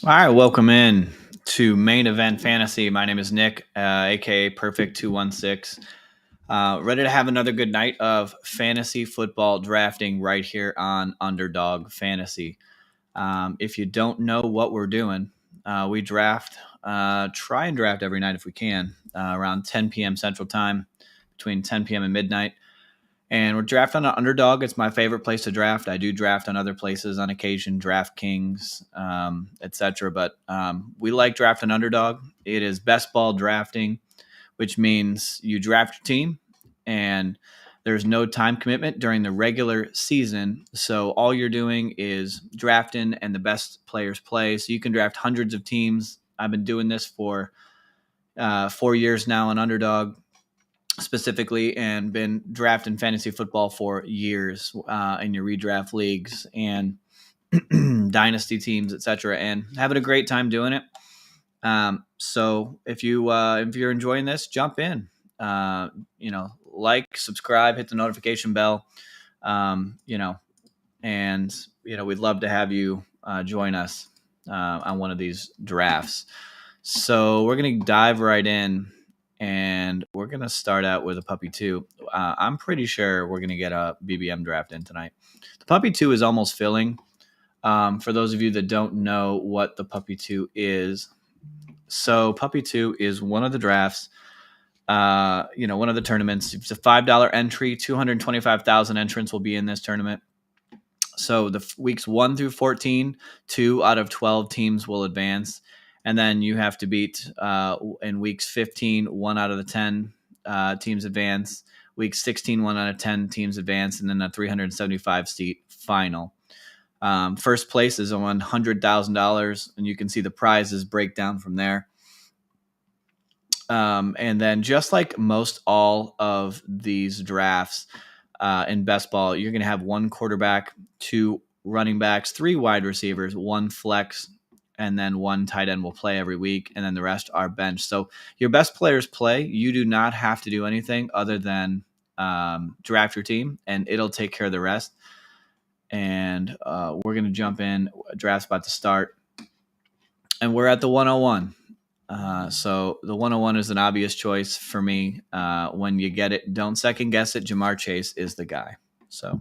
All right, welcome in to Main Event Fantasy. My name is Nick, aka Perfect 216. Ready to have another good night of fantasy football drafting right here on Underdog Fantasy. If you don't know what we're doing, we draft, try and draft every night if we can, around 10 p.m. Central Time, between 10 p.m. and midnight. And we're drafting on Underdog. It's my favorite place to draft. I do draft on other places on occasion, DraftKings, etc. But we like drafting Underdog. It is best ball drafting, which means you draft your team and there's no time commitment during the regular season. So all you're doing is drafting and the best players play. So you can draft hundreds of teams. I've been doing this for 4 years now on Underdog specifically, and been drafting fantasy football for years in your redraft leagues and dynasty teams, etc., and having a great time doing it. So if you're enjoying this, jump in. Like, subscribe, hit the notification bell. And we'd love to have you join us on one of these drafts. So we're gonna dive right in. And we're going to start out with a Puppy 2. I'm pretty sure we're going to get a BBM draft in tonight. The Puppy 2 is almost filling. For those of you that don't know what the Puppy 2 is, so Puppy 2 is one of the drafts, one of the tournaments. It's a $5 entry. 225,000 entrants will be in this tournament. So the weeks 1 through 14, 2 out of 12 teams will advance. And then you have to beat in weeks 15, 1 out of the 10 teams advance. Week 16, 1 out of 10 teams advance. And then a 375-seat final. First place is on $100,000. And you can see the prizes break down from there. And then just like most all of these drafts in best ball, you're going to have 1 quarterback, 2 running backs, 3 wide receivers, 1 flex, and then 1 tight end will play every week, and then the rest are bench. So your best players play. You do not have to do anything other than draft your team, and it'll take care of the rest. And we're going to jump in. Draft's about to start, and we're at the 101. So the 101 is an obvious choice for me. When you get it, don't second guess it. Ja'Marr Chase is the guy. So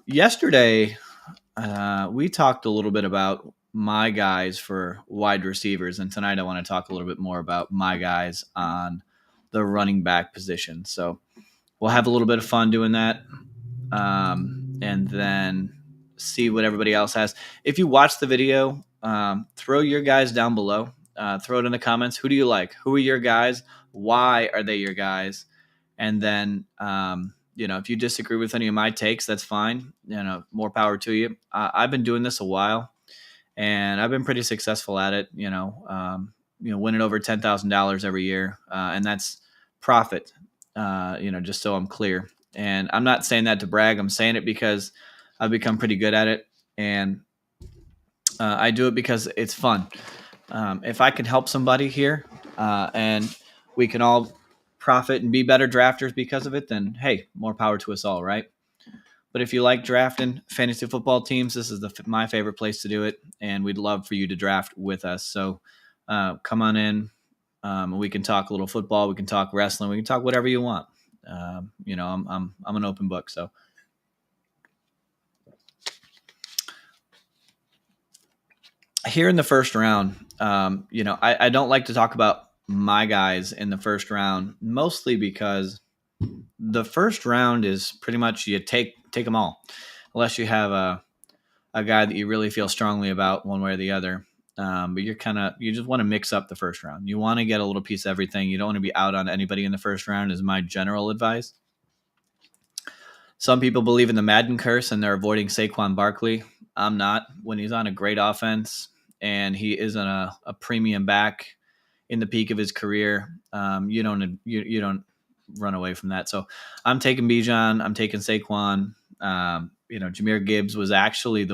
yesterday, we talked a little bit about my guys for wide receivers, and tonight I want to talk a little bit more about my guys on the running back position. So we'll have a little bit of fun doing that, and then see what everybody else has. If you watch the video, throw your guys down below. Throw it in the comments. Who do you like? Who are your guys? Why are they your guys? And then if you disagree with any of my takes, that's fine. More power to you. I've been doing this a while, and I've been pretty successful at it. Winning over $10,000 every year, and that's profit. Just so I'm clear. And I'm not saying that to brag. I'm saying it because I've become pretty good at it, and I do it because it's fun. If I can help somebody here, and we can all profit and be better drafters because of it, then hey, more power to us all, right? But if you like drafting fantasy football teams, this is my favorite place to do it, and we'd love for you to draft with us. So come on in. We can talk a little football. We can talk wrestling. We can talk whatever you want. I'm an open book. So here in the first round, I don't like to talk about my guys in the first round, mostly because the first round is pretty much you take them all, unless you have a guy that you really feel strongly about one way or the other. But you just want to mix up the first round. You want to get a little piece of everything. You don't want to be out on anybody in the first round, is my general advice. Some people believe in the Madden curse and they're avoiding Saquon Barkley. I'm not. When he's on a great offense and he isn't a premium back in the peak of his career, you don't run away from that. So I'm taking Bijan. I'm taking Saquon. Jahmyr Gibbs was actually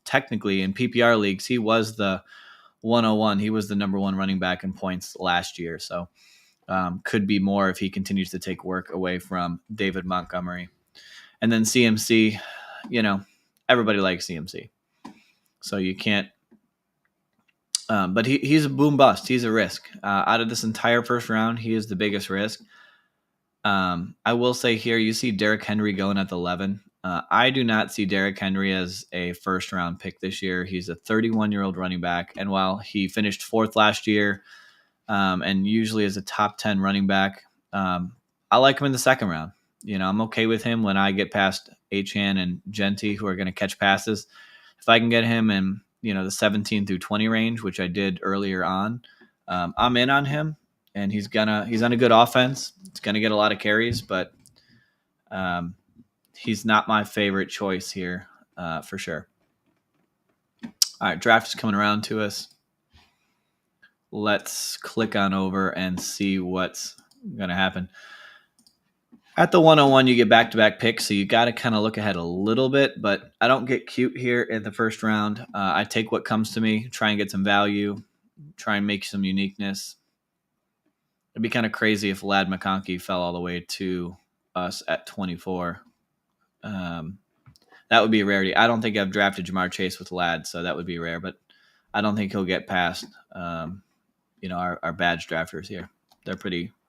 technically in PPR leagues, he was the 101. He was the number 1 running back in points last year. So could be more if he continues to take work away from David Montgomery. And then CMC, everybody likes CMC. So you can't But he's a boom bust. He's a risk. Out of this entire first round, he is the biggest risk. I will say here, you see Derrick Henry going at the 11. I do not see Derrick Henry as a first round pick this year. He's a 31-year-old running back. And while he finished fourth last year and usually is a top 10 running back, I like him in the second round. I'm okay with him when I get past Achane and Genty, who are going to catch passes. If I can get him in, the 17 through 20 range, which I did earlier on, I'm in on him. And he's on a good offense. He's gonna get a lot of carries, but he's not my favorite choice here for sure. All right, draft is coming around to us. Let's click on over and see what's gonna happen. At the 101, you get back-to-back picks, so you got to kind of look ahead a little bit, but I don't get cute here in the first round. I take what comes to me, try and get some value, try and make some uniqueness. It'd be kind of crazy if Ladd McConkey fell all the way to us at 24. That would be a rarity. I don't think I've drafted Jamar Chase with Ladd, so that would be rare, but I don't think he'll get past our badge drafters here. They're pretty –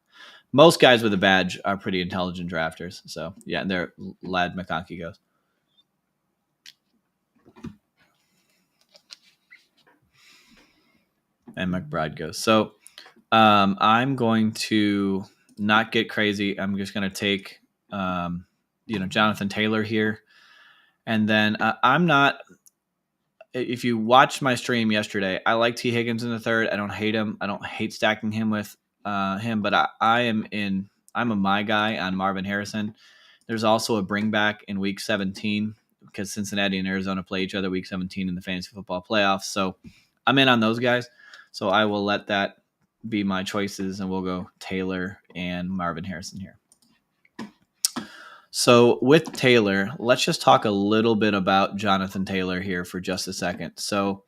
most guys with a badge are pretty intelligent drafters. So, yeah, they're Ladd McConkey goes. And McBride goes. So, I'm going to not get crazy. I'm just going to take, Jonathan Taylor here. And then I'm not – if you watched my stream yesterday, I like T. Higgins in the third. I don't hate him. I don't hate stacking him with him, but I'm a my guy on Marvin Harrison. There's also a bring back in week 17 because Cincinnati and Arizona play each other week 17 in the fantasy football playoffs. So I'm in on those guys. So I will let that be my choices, and we'll go Taylor and Marvin Harrison here. So with Taylor, let's just talk a little bit about Jonathan Taylor here for just a second. So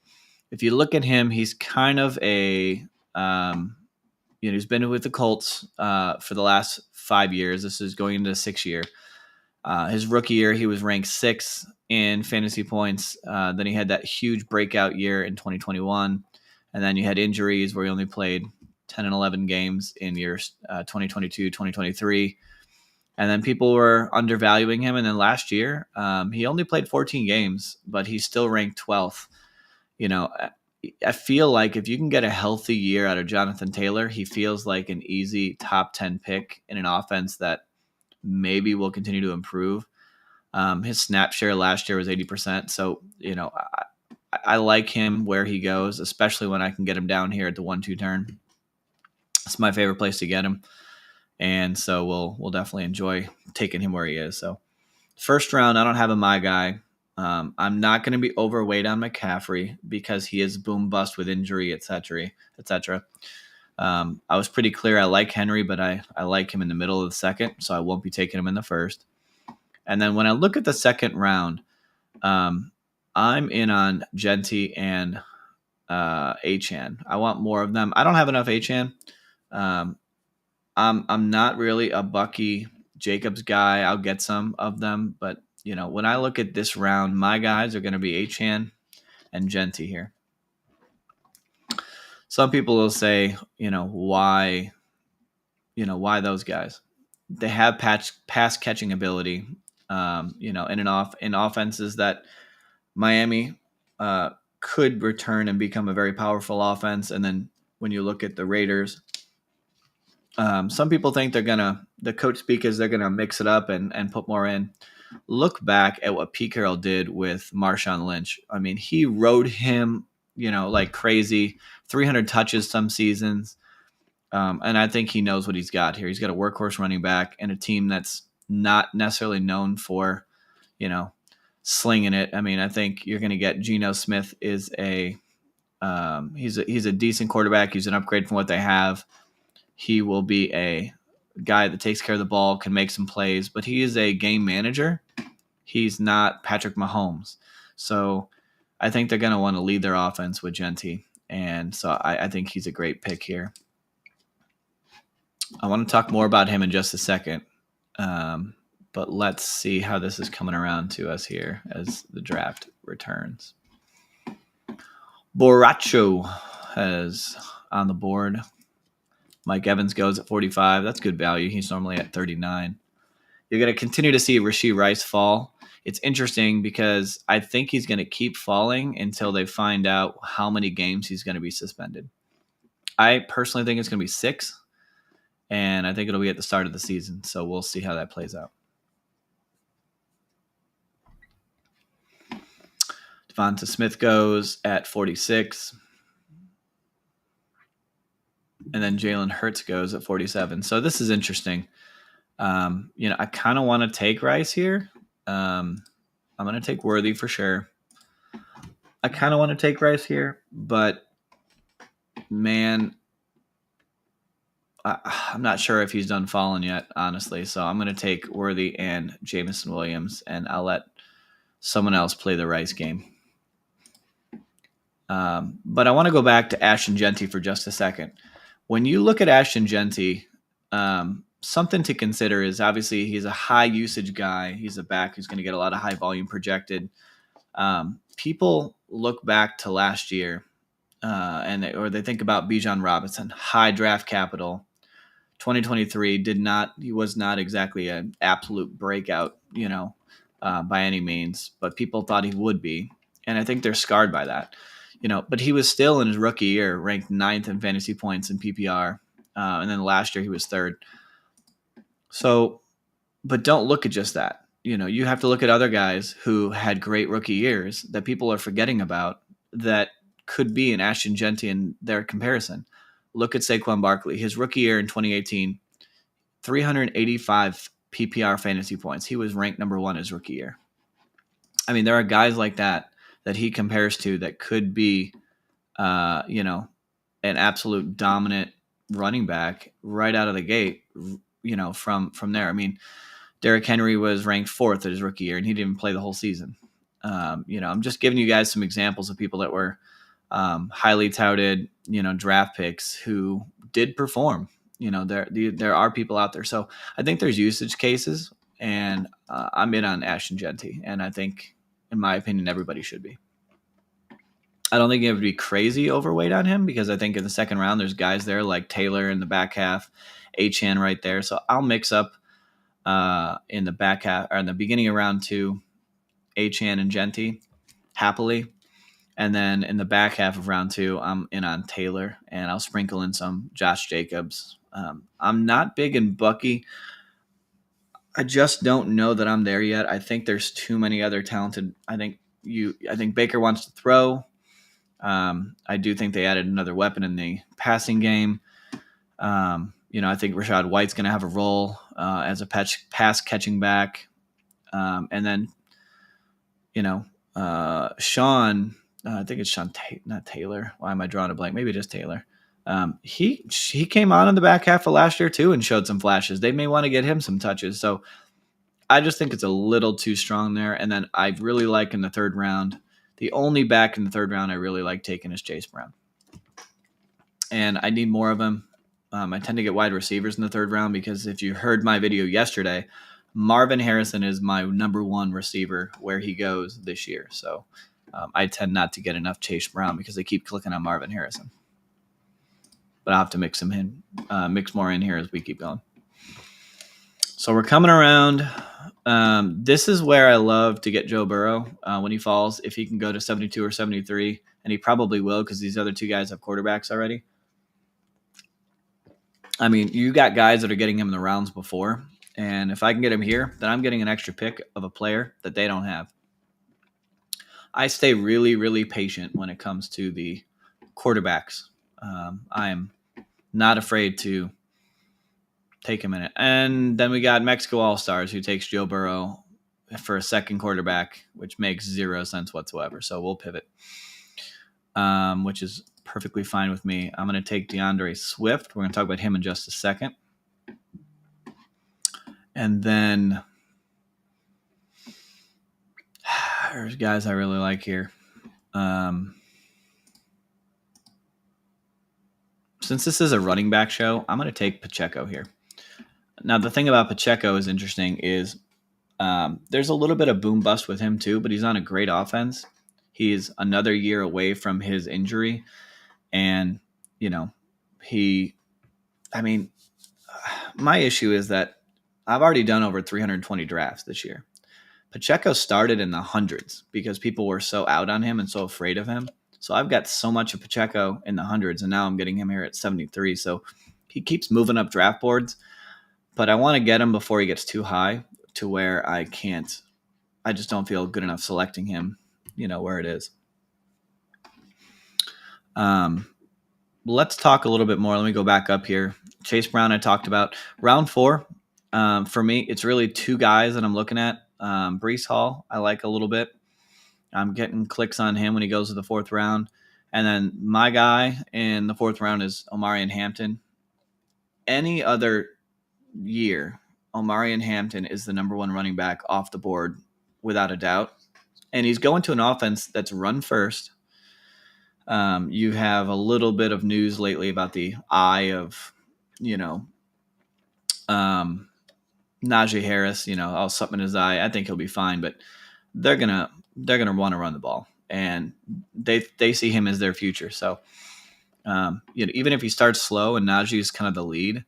if you look at him, he's kind of a he's been with the Colts for the last 5 years. This is going into the 6th year. His rookie year, he was ranked 6th in fantasy points. Then he had that huge breakout year in 2021. And then you had injuries where he only played 10 and 11 games in years 2022, 2023. And then people were undervaluing him. And then last year, he only played 14 games, but he's still ranked 12th. I feel like if you can get a healthy year out of Jonathan Taylor, he feels like an easy top 10 pick in an offense that maybe will continue to improve. His snap share last year was 80%. So, I like him where he goes, especially when I can get him down here at the 1-2 turn. It's my favorite place to get him. And so we'll definitely enjoy taking him where he is. So first round, I don't have a my guy. I'm not going to be overweight on McCaffrey because he is boom bust with injury, et cetera, et cetera. I was pretty clear. I like Henry, but I like him in the middle of the second, so I won't be taking him in the first. And then when I look at the second round, I'm in on Genty and Achane. I want more of them. I don't have enough Achane. I'm not really a Bucky Jacobs guy. I'll get some of them, but when I look at this round, my guys are going to be Achane and Genty here. Some people will say, why those guys? They have pass catching ability, in offenses that Miami could return and become a very powerful offense. And then when you look at the Raiders, some people think the coach speak is they're going to mix it up and put more in. Look back at what Pete Carroll did with Marshawn Lynch. I mean, he rode him, like crazy, 300 touches some seasons. And I think he knows what he's got here. He's got a workhorse running back and a team that's not necessarily known for, slinging it. I mean, I think you're going to get Geno Smith is he's a decent quarterback. He's an upgrade from what they have. He will be a guy that takes care of the ball, can make some plays, but he is a game manager. He's not Patrick Mahomes. So I think they're going to want to lead their offense with Genty. And so I think he's a great pick here. I want to talk more about him in just a second. But let's see how this is coming around to us here as the draft returns. Borracho. has on the board. Mike Evans goes at 45. That's good value. He's normally at 39. You're going to continue to see Rashee Rice fall. It's interesting because I think he's going to keep falling until they find out how many games he's going to be suspended. I personally think it's going to be 6, and I think it'll be at the start of the season. So we'll see how that plays out. Devonta Smith goes at 46. And then Jalen Hurts goes at 47. So this is interesting. I kind of want to take Rice here. I'm going to take Worthy for sure. I kind of want to take Rice here, but man, I'm not sure if he's done falling yet, honestly. So I'm going to take Worthy and Jameson Williams, and I'll let someone else play the Rice game. But I want to go back to Ashton Jeanty for just a second. When you look at Ashton Jeanty, something to consider is obviously he's a high usage guy. He's a back who's going to get a lot of high volume projected. People look back to last year or they think about Bijan Robinson, high draft capital. 2023 he was not exactly an absolute breakout, by any means, but people thought he would be. And I think they're scarred by that. But he was still in his rookie year ranked 9th in fantasy points in PPR. And then last year he was 3rd. So, but don't look at just that. You have to look at other guys who had great rookie years that people are forgetting about that could be an Ashton Jeanty in their comparison. Look at Saquon Barkley. His rookie year in 2018, 385 PPR fantasy points. He was ranked number 1 his rookie year. I mean, there are guys like that he compares to that could be, an absolute dominant running back right out of the gate, from there. I mean, Derrick Henry was ranked 4th at his rookie year, and he didn't even play the whole season. I'm just giving you guys some examples of people that were highly touted, draft picks who did perform. There are people out there. So I think there's usage cases, and I'm in on Ashton Jeanty, and I think, in my opinion, everybody should be. I don't think it would be crazy overweight on him because I think in the second round there's guys there like Taylor in the back half, Achane right there. So I'll mix up in the back half or in the beginning of round 2, Achane and Jeanty happily. And then in the back half of round 2, I'm in on Taylor, and I'll sprinkle in some Josh Jacobs. I'm not big in Bucky. I just don't know that I'm there yet. I think there's too many other talented. I think Baker wants to throw. I do think they added another weapon in the passing game. I think Rachaad White's going to have a role as a pass catching back. And then, Sean, I think it's Sean, not Taylor. Why am I drawing a blank? Maybe just Taylor. He came on in the back half of last year too and showed some flashes. They may want to get him some touches. So I just think it's a little too strong there. And then I really like in the 3rd round, the only back in the 3rd round I really like taking is Chase Brown. And I need more of him. I tend to get wide receivers in the 3rd round because if you heard my video yesterday, Marvin Harrison is my number 1 receiver where he goes this year. So I tend not to get enough Chase Brown because they keep clicking on Marvin Harrison. But I'll have to mix more in here as we keep going. So we're coming around. This is where I love to get Joe Burrow when he falls. If he can go to 72 or 73, and he probably will because these other 2 guys have quarterbacks already. I mean, you got guys that are getting him in the rounds before, and if I can get him here, then I'm getting an extra pick of a player that they don't have. I stay really, really patient when it comes to the quarterbacks. I'm not afraid to take him in it. And then we got Mexico All-Stars who takes Joe Burrow for a second quarterback, which makes 0 sense whatsoever. So we'll pivot, which is perfectly fine with me. I'm going to take DeAndre Swift. We're going to talk about him in just a second. And then there's guys I really like here. Since this is a running back show, I'm going to take Pacheco here. Now, the thing about Pacheco is interesting is there's a little bit of boom bust with him too, but he's on a great offense. He's another year away from his injury, And, you know, he, I mean, my issue is that I've already done over 320 drafts this year. Pacheco started in the hundreds because people were so out on him and so afraid of him. So I've got so much of Pacheco in the hundreds, and now I'm getting him here at 73. So he keeps moving up draft boards, but I want to get him before he gets too high to where I just don't feel good enough selecting him, where it is. Let's talk a little bit more. Let me go back up here. Chase Brown, I talked about. Round 4, for me, it's really 2 guys that I'm looking at. Breece Hall, I like a little bit. I'm getting clicks on him when he goes to the 4th round. And then my guy in the 4th round is Omarion Hampton. Any other year, Omarion Hampton is the number 1 running back off the board without a doubt. And he's going to an offense that's run first. You have a little bit of news lately about the eye of, Najee Harris, something in his eye. I think he'll be fine, but they're gonna want to run the ball, and they see him as their future. So, even if he starts slow and Najee is kind of the lead,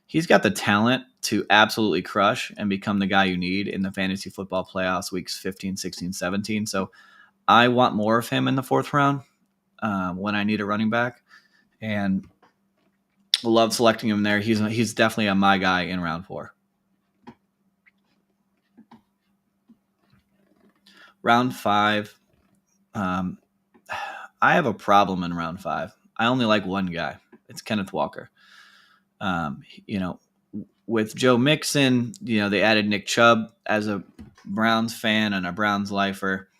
he's got the talent to absolutely crush and become the guy you need in the fantasy football playoffs weeks 15, 16, 17. So I want more of him in the 4th round when I need a running back, and love selecting him there. He's definitely my guy in round 4. Round 5, I have a problem in round 5. I only like one guy. It's Kenneth Walker. With Joe Mixon, they added Nick Chubb. As a Browns fan and a Browns lifer,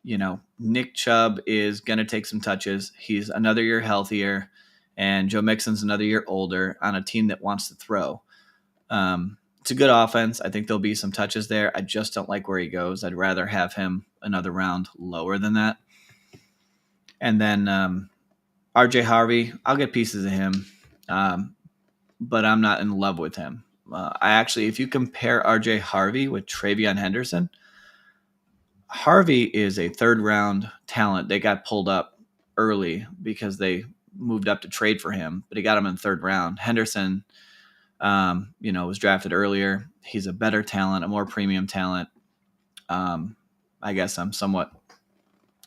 Nick Chubb is going to take some touches. He's another year healthier, and Joe Mixon's another year older on a team that wants to throw. It's a good offense. I think there'll be some touches there. I just don't like where he goes. I'd rather have him another round lower than that. And then RJ Harvey, I'll get pieces of him, but I'm not in love with him. If you compare RJ Harvey with TreVeyon Henderson, Harvey is a 3rd round talent. They got pulled up early because they moved up to trade for him, but he got him in the 3rd round. Henderson, was drafted earlier. He's a better talent, a more premium talent. I guess I'm somewhat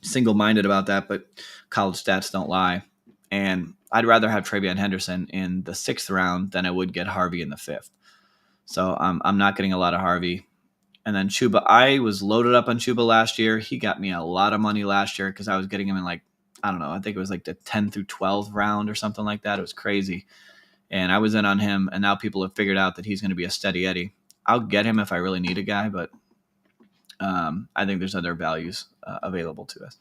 single-minded about that, but college stats don't lie. And I'd rather have TreVeyon Henderson in the 6th round than I would get Harvey in the 5th. So I'm not getting a lot of Harvey. And then Chuba, I was loaded up on Chuba last year. He got me a lot of money last year because I was getting him in I think it was like the 10 through 12 round or something like that. It was crazy. And I was in on him, and now people have figured out that he's going to be a steady Eddie. I'll get him if I really need a guy, but I think there's other values available to us.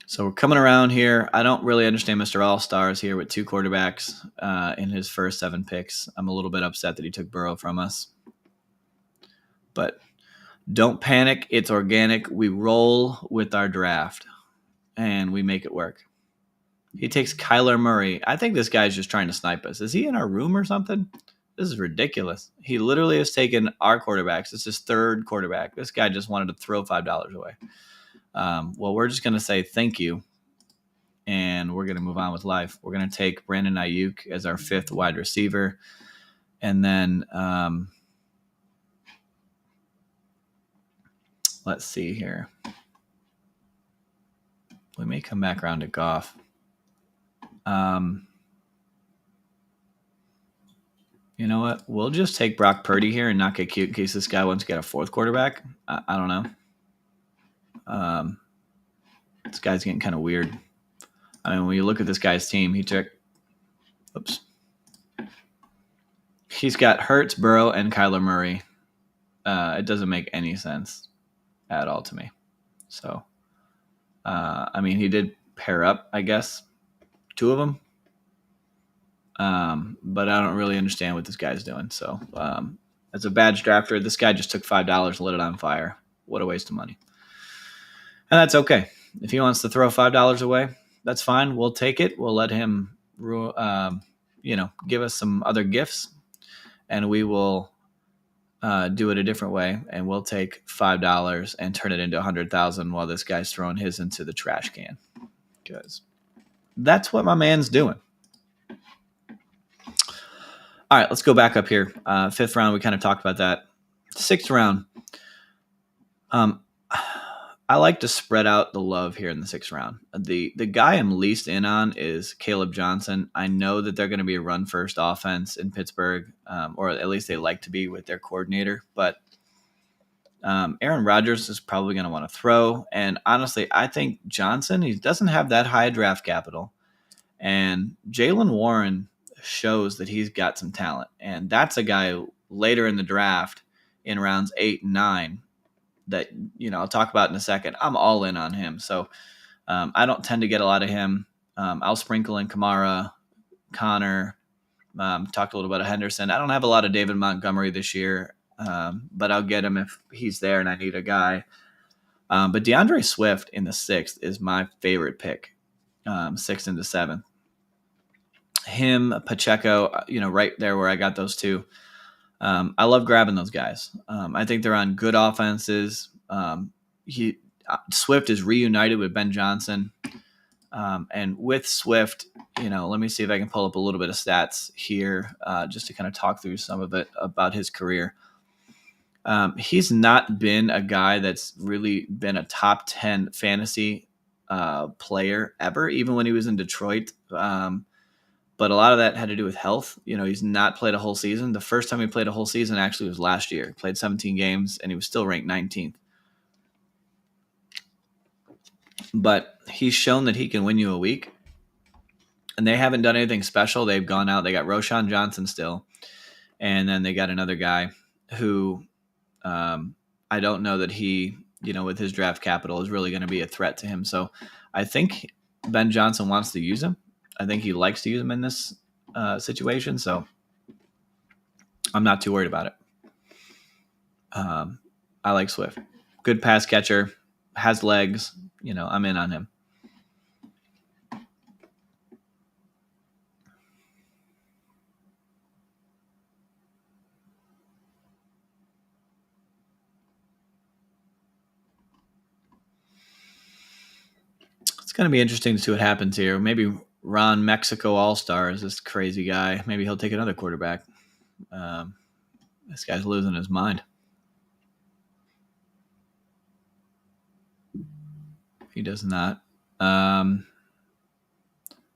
So we're coming around here. I don't really understand Mr. All-Stars here with 2 quarterbacks in his first 7 picks. I'm a little bit upset that he took Burrow from us. But don't panic. It's organic. We roll with our draft, and we make it work. He takes Kyler Murray. I think this guy's just trying to snipe us. Is he in our room or something? This is ridiculous. He literally has taken our quarterbacks. It's his 3rd quarterback. This guy just wanted to throw $5 away. Well, we're just going to say thank you, and we're going to move on with life. We're going to take Brandon Ayuk as our 5th wide receiver. And then let's see here. We may come back around to Goff. You know what? We'll just take Brock Purdy here and not get cute in case this guy wants to get a 4th quarterback. I don't know. This guy's getting kind of weird. I mean, when you look at this guy's team, he's got Hurts, Burrow, and Kyler Murray. It doesn't make any sense at all to me. So, he did pair up, I guess, 2 of them. But I don't really understand what this guy's doing. So, as a badge drafter, this guy just took $5 and lit it on fire. What a waste of money. And that's okay. If he wants to throw $5 away, that's fine. We'll take it. We'll let him, give us some other gifts, and we will do it a different way. And we'll take $5 and turn it into $100,000 while this guy's throwing his into the trash can. because that's what my man's doing. All right, let's go back up here. Fifth round, we kind of talked about that. Sixth round, I like to spread out the love here in the sixth round. The guy I'm least in on is Caleb Johnson. I know that they're going to be a run first offense in Pittsburgh, or at least they like to be with their coordinator. But Aaron Rodgers is probably going to want to throw. And honestly, I think Johnson, he doesn't have that high draft capital. And Jaylen Warren shows that he's got some talent. And that's a guy later in the draft in rounds 8 and 9 that, I'll talk about in a second. I'm all in on him. So I don't tend to get a lot of him. I'll sprinkle in Kamara, Connor, talked a little bit of Henderson. I don't have a lot of David Montgomery this year, but I'll get him if he's there and I need a guy. But DeAndre Swift in the sixth is my favorite pick, sixth into seventh. Him, Pacheco, right there where I got those two. I love grabbing those guys. I think they're on good offenses. Swift is reunited with Ben Johnson. And with Swift, let me see if I can pull up a little bit of stats here just to kind of talk through some of it about his career. He's not been a guy that's really been a top 10 fantasy player ever, even when he was in Detroit. But a lot of that had to do with health. He's not played a whole season. The first time he played a whole season actually was last year. He played 17 games, and he was still ranked 19th. But he's shown that he can win you a week. And they haven't done anything special. They've gone out. They got Roschon Johnson still. And then they got another guy who I don't know that he, with his draft capital is really going to be a threat to him. So I think Ben Johnson wants to use him. I think he likes to use him in this situation. So I'm not too worried about it. I like Swift. Good pass catcher, has legs. I'm in on him. It's going to be interesting to see what happens here. Maybe Ron Mexico All-Star is this crazy guy. Maybe he'll take another quarterback. This guy's losing his mind. He does not.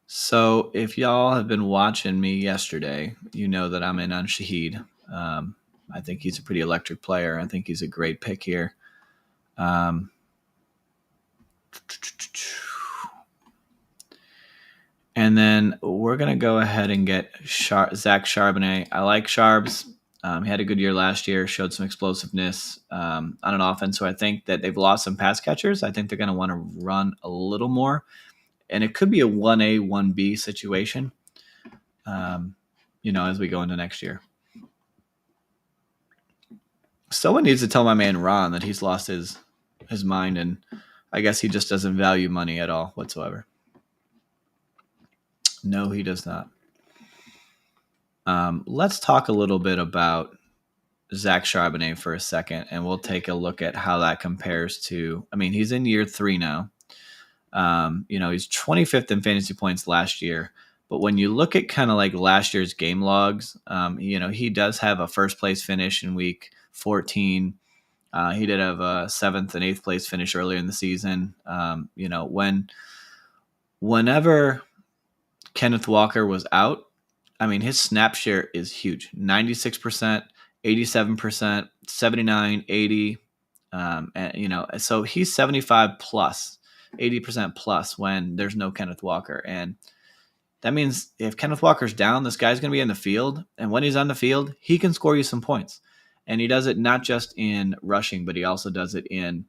So if y'all have been watching me yesterday, you know that I'm in on Shaheed. I think he's a pretty electric player. I think he's a great pick here. And then we're going to go ahead and get Zach Charbonnet. I like Charbs. He had a good year last year, showed some explosiveness on an offense. So I think that they've lost some pass catchers. I think they're going to want to run a little more. And it could be a 1A, 1B situation, as we go into next year. Someone needs to tell my man Ron that he's lost his mind, and I guess he just doesn't value money at all whatsoever. No, he does not. Let's talk a little bit about Zach Charbonnet for a second, and we'll take a look at how that compares to, he's in year 3 now. He's 25th in fantasy points last year, but when you look at kind of like last year's game logs, he does have a first place finish in week 14. He did have a 7th and 8th place finish earlier in the season. Whenever Kenneth Walker was out, his snap share is huge. 96%, 87%, 79, 80. So he's 75 plus, 80% plus when there's no Kenneth Walker. And that means if Kenneth Walker's down, this guy's going to be in the field. And when he's on the field, he can score you some points. And he does it not just in rushing, but he also does it in,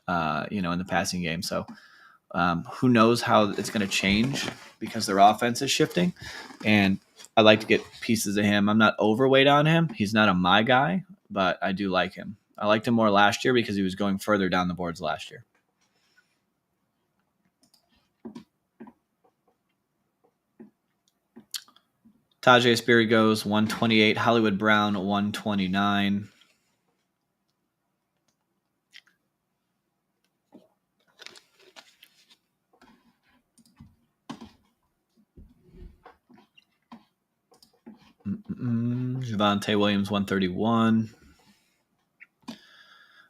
in the passing game. So who knows how it's going to change because their offense is shifting. And I like to get pieces of him. I'm not overweight on him. He's not a my guy, but I do like him. I liked him more last year because he was going further down the boards last year. Tajay Speary goes 128. Hollywood Brown 129. Javonte Williams, 131.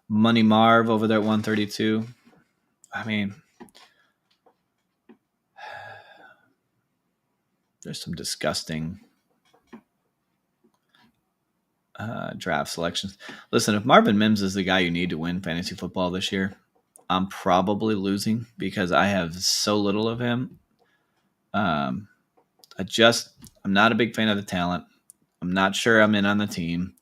Money Marv over there at 132. I mean, there's some disgusting draft selections. Listen, if Marvin Mims is the guy you need to win fantasy football this year, I'm probably losing because I have so little of him. I'm not a big fan of the talent. I'm not sure I'm in on the team.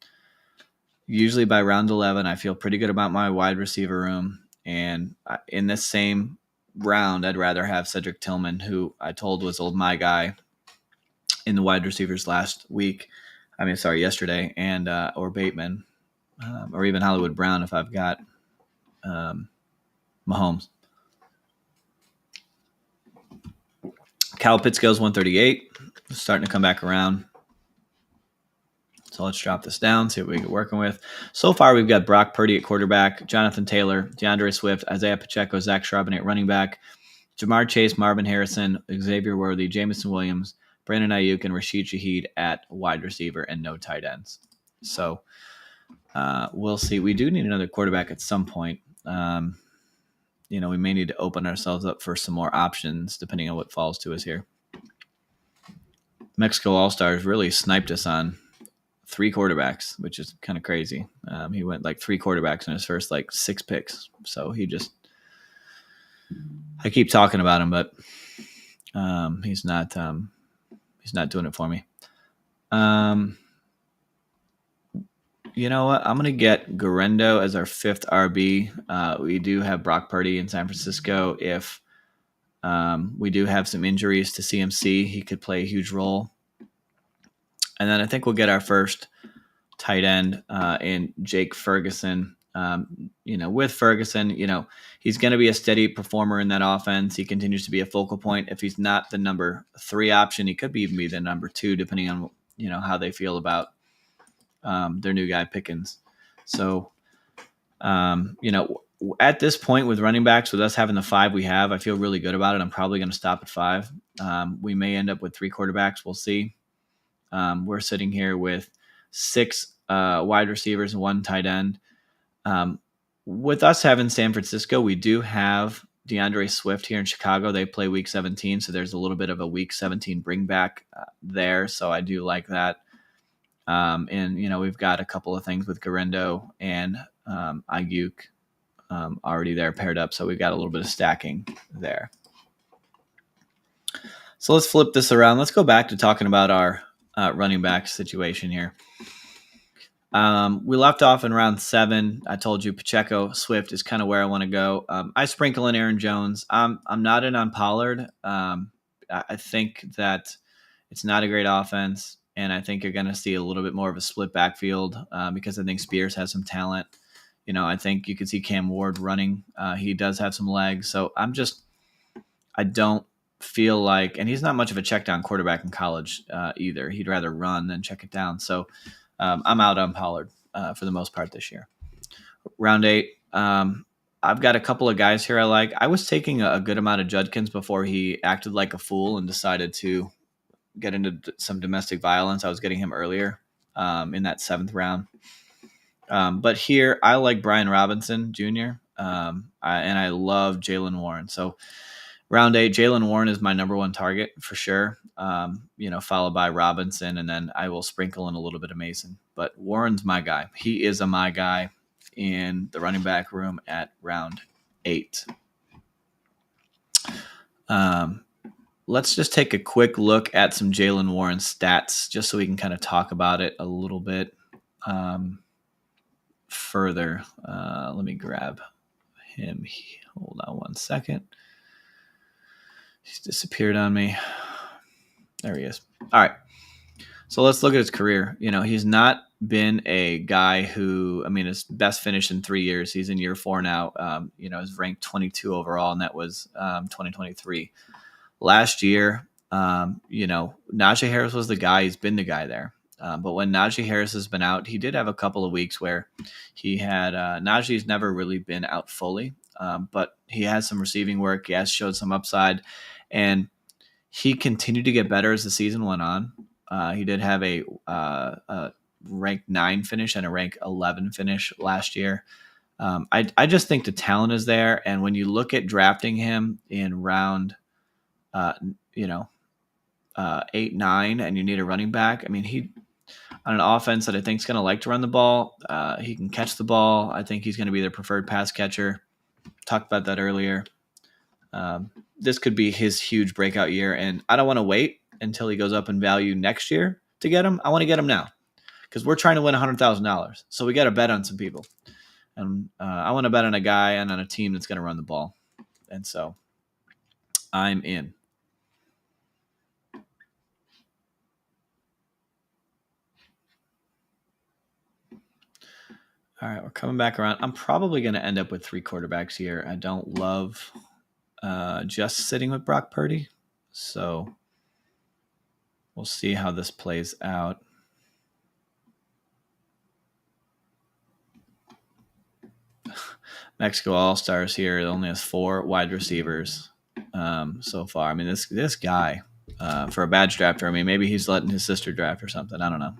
Usually by round 11, I feel pretty good about my wide receiver room. And in this same round, I'd rather have Cedric Tillman, who I told was my guy in the wide receivers yesterday, and or Bateman, or even Hollywood Brown if I've got Mahomes. Kyle Pitts goes 138, starting to come back around. So let's drop this down, see what we get working with. So far, we've got Brock Purdy at quarterback, Jonathan Taylor, DeAndre Swift, Isaiah Pacheco, Zach Charbonnet at running back, Jamar Chase, Marvin Harrison, Xavier Worthy, Jameson Williams, Brandon Ayuk, and Rashid Shaheed at wide receiver, and no tight ends. So we'll see. We do need another quarterback at some point. We may need to open ourselves up for some more options depending on what falls to us here. Mexico All-Stars really sniped us on 3 quarterbacks, which is kind of crazy. He went like 3 quarterbacks in his first 6 picks. So I keep talking about him, but he's not doing it for me. You know what? I'm going to get Guerrero as our 5th RB. We do have Brock Purdy in San Francisco. If we do have some injuries to CMC, he could play a huge role. And then I think we'll get our first tight end in Jake Ferguson. With Ferguson, he's going to be a steady performer in that offense. He continues to be a focal point. If he's not the number 3 option, he could even be the number 2, depending on, how they feel about their new guy Pickens. So, at this point with running backs, with us having the 5 we have, I feel really good about it. I'm probably going to stop at 5. We may end up with 3 quarterbacks. We'll see. We're sitting here with 6 wide receivers and 1 tight end. With us having San Francisco, we do have DeAndre Swift here in Chicago. They play week 17, so there's a little bit of a week 17 bring back there. So I do like that. And we've got a couple of things with Guerrero and Ayuk already there paired up. So we've got a little bit of stacking there. So let's flip this around. Let's go back to talking about our running back situation here. We left off in round 7. I told you Pacheco, Swift is kind of where I want to go. I sprinkle in Aaron Jones. I'm not in on Pollard. I think that it's not a great offense, and I think you're going to see a little bit more of a split backfield because I think Spears has some talent. I think you could see Cam Ward running. He does have some legs, so I don't feel like, and he's not much of a check down quarterback in college either. He'd rather run than check it down. So I'm out on Pollard for the most part this year. Round 8, I've got a couple of guys here I like. I was taking a good amount of Judkins before he acted like a fool and decided to get into some domestic violence. I was getting him earlier in that 7th round. But here, I like Brian Robinson Jr., and I love Jaylen Warren. So round 8, Jaylen Warren is my number 1 target for sure, followed by Robinson, and then I will sprinkle in a little bit of Mason. But Warren's my guy. He is my guy in the running back room at round 8. Let's just take a quick look at some Jaylen Warren stats just so we can kind of talk about it a little bit further. Let me grab him. Hold on one second. He's disappeared on me. There he is. All right. So let's look at his career. He's not been a guy who, his best finish in 3 years. He's in year 4 now. He's ranked 22 overall, and that was 2023. Last year, Najee Harris was the guy. He's been the guy there. But when Najee Harris has been out, he did have a couple of weeks where he had Najee's never really been out fully, but he has some receiving work. He has showed some upside, and he continued to get better as the season went on. He did have a rank 9 finish and a rank 11 finish last year. I just think the talent is there, and when you look at drafting him in round, uh, you know, 8, 9, and you need a running back. I mean, he on an offense that I think is going to like to run the ball. He can catch the ball. I think he's going to be their preferred pass catcher. Talked about that earlier. This could be his huge breakout year, and I don't want to wait until he goes up in value next year to get him. I want to get him now because we're trying to win $100,000. So we got to bet on some people. And I want to bet on a guy and on a team that's going to run the ball. And so I'm in. All right, we're coming back around. I'm probably going to end up with 3 quarterbacks here. I don't love just sitting with Brock Purdy. So we'll see how this plays out. Mexico All-Stars here only has 4 wide receivers so far. I mean, this guy, for a badge drafter, I mean, maybe he's letting his sister draft or something. I don't know.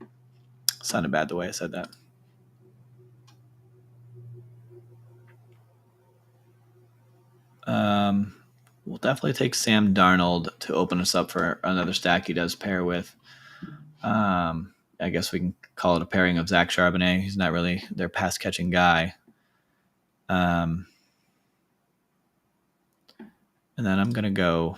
It sounded bad the way I said that. We'll definitely take Sam Darnold to open us up for another stack he does pair with. I guess we can call it a pairing of Zach Charbonnet. He's not really their pass-catching guy. And then I'm going to go –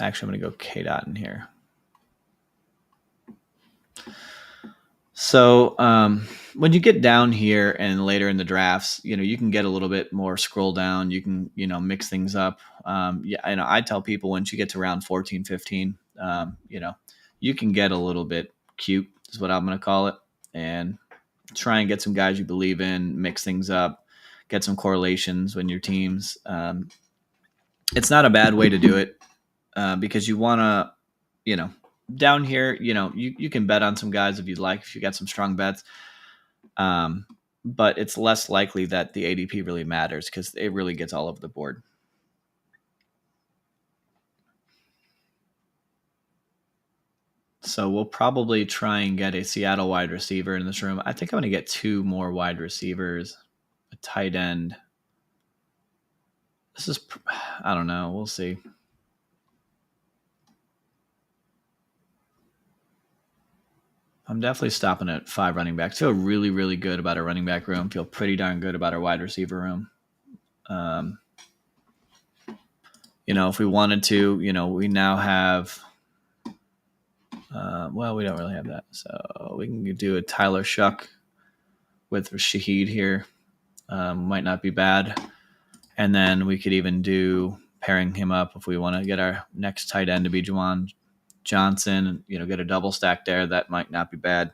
actually, I'm going to go K-Dot in here. So when you get down here and later in the drafts, you can get a little bit more scroll down. You can, mix things up. I tell people once you get to round 14, 15, you can get a little bit cute is what I'm going to call it, and try and get some guys you believe in, mix things up, get some correlations when your teams. It's not a bad way to do it because you want to, down here, you can bet on some guys if you'd like, if you got some strong bets. But it's less likely that the ADP really matters because it really gets all over the board. So we'll probably try and get a Seattle wide receiver in this room. I think I'm going to get 2 more wide receivers, a tight end. This is, I don't know. We'll see. I'm definitely stopping at 5 running backs. Feel really, really good about our running back room. Feel pretty darn good about our wide receiver room. If we wanted to, we now have, we don't really have that. So we can do a Tyler Shuck with Shaheed here. Might not be bad. And then we could even do pairing him up if we want to get our next tight end to be Juwan Johnson, get a double stack there. That might not be bad.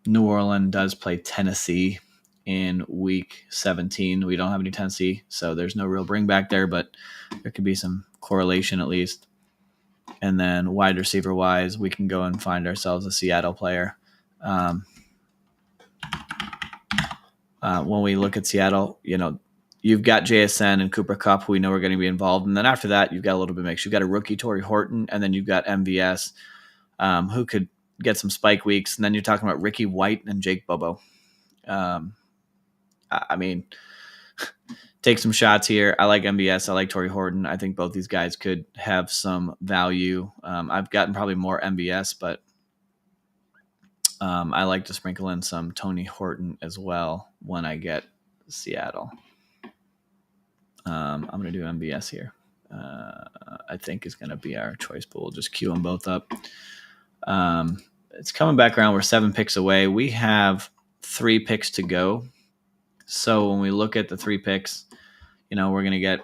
New Orleans does play Tennessee in week 17. We don't have any Tennessee, so there's no real bring back there, but there could be some correlation at least. And then wide receiver wise, we can go and find ourselves a Seattle player. When we look at Seattle, you've got JSN and Cooper Kupp, who we know are going to be involved. And then after that, you've got a little bit mixed. You've got a rookie, Torrey Horton, and then you've got MVS, who could get some spike weeks. And then you're talking about Ricky White and Jake Bobo. I mean, take some shots here. I like MVS. I like Torrey Horton. I think both these guys could have some value. I've gotten probably more MVS, but I like to sprinkle in some Tony Horton as well when I get Seattle. I'm going to do MVS here. I think is going to be our choice pool. Just queue them both up. It's coming back around. We're 7 picks away. We have 3 picks to go. So when we look at the 3 picks, we're going to get a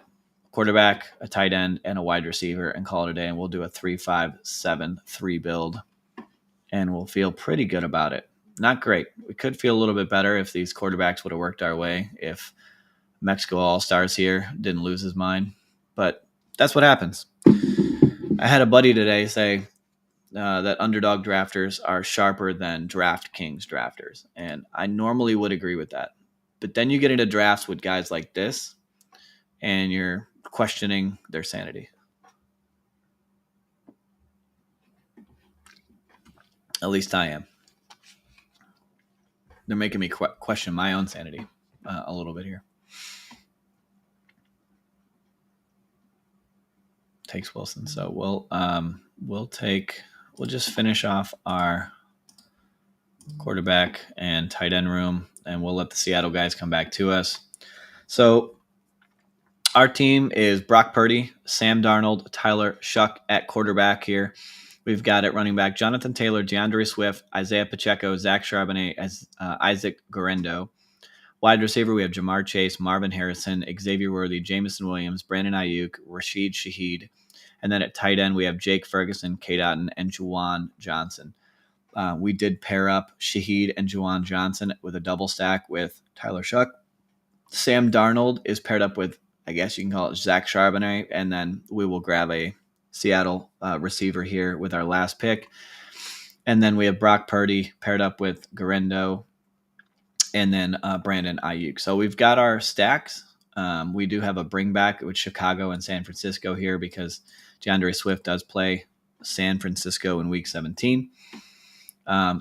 quarterback, a tight end, and a wide receiver and call it a day. And we'll do a 3-5-7-3 build. And we'll feel pretty good about it. Not great. We could feel a little bit better if these quarterbacks would have worked our way, if Mexico All-Stars here didn't lose his mind. But that's what happens. I had a buddy today say that underdog drafters are sharper than DraftKings drafters. And I normally would agree with that. But then you get into drafts with guys like this, and you're questioning their sanity. At least I am. They're making me question my own sanity a little bit here. Takes Wilson. So we'll just finish off our quarterback and tight end room, and we'll let the Seattle guys come back to us. So our team is Brock Purdy, Sam Darnold, Tyler Shough at quarterback here. We've got at running back Jonathan Taylor, DeAndre Swift, Isaiah Pacheco, Zach Charbonnet, as Isaac Guerendo. Wide receiver, we have Jamar Chase, Marvin Harrison, Xavier Worthy, Jameson Williams, Brandon Ayuk, Rashid Shaheed. And then at tight end, we have Jake Ferguson, Cade Otton, and Juwan Johnson. We did pair up Shaheed and Juwan Johnson with a double stack with Tyler Shough. Sam Darnold is paired up with, I guess you can call it Zach Charbonnet, and then we will grab a Seattle receiver here with our last pick. And then we have Brock Purdy paired up with Guerendo, and then Brandon Ayuk. So we've got our stacks. We do have a bring back with Chicago and San Francisco here because DeAndre Swift does play San Francisco in Week 17.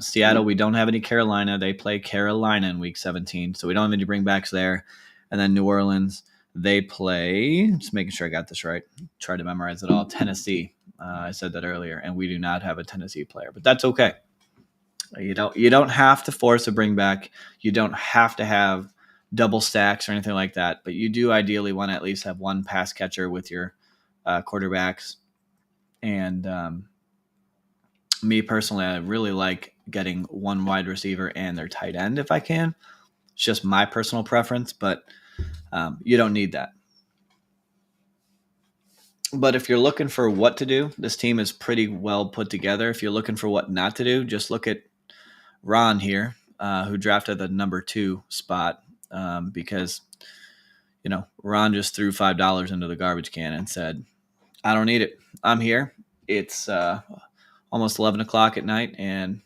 Seattle, we don't have any Carolina. They play Carolina in Week 17, so we don't have any bring backs there. And then New Orleans, they play, just making sure I got this right, try to memorize it all, Tennessee. I said that earlier, and we do not have a Tennessee player, but that's okay. You don't have to force a bring back. You don't have to have double stacks or anything like that, but you do ideally want to at least have one pass catcher with your quarterbacks. And me personally, I really like getting one wide receiver and their tight end if I can. It's just my personal preference, but you don't need that. But if you're looking for what to do, this team is pretty well put together. If you're looking for what not to do, just look at Ron here, who drafted the number 2 spot because, Ron just threw $5 into the garbage can and said, I don't need it. I'm here. It's almost 11 o'clock at night, and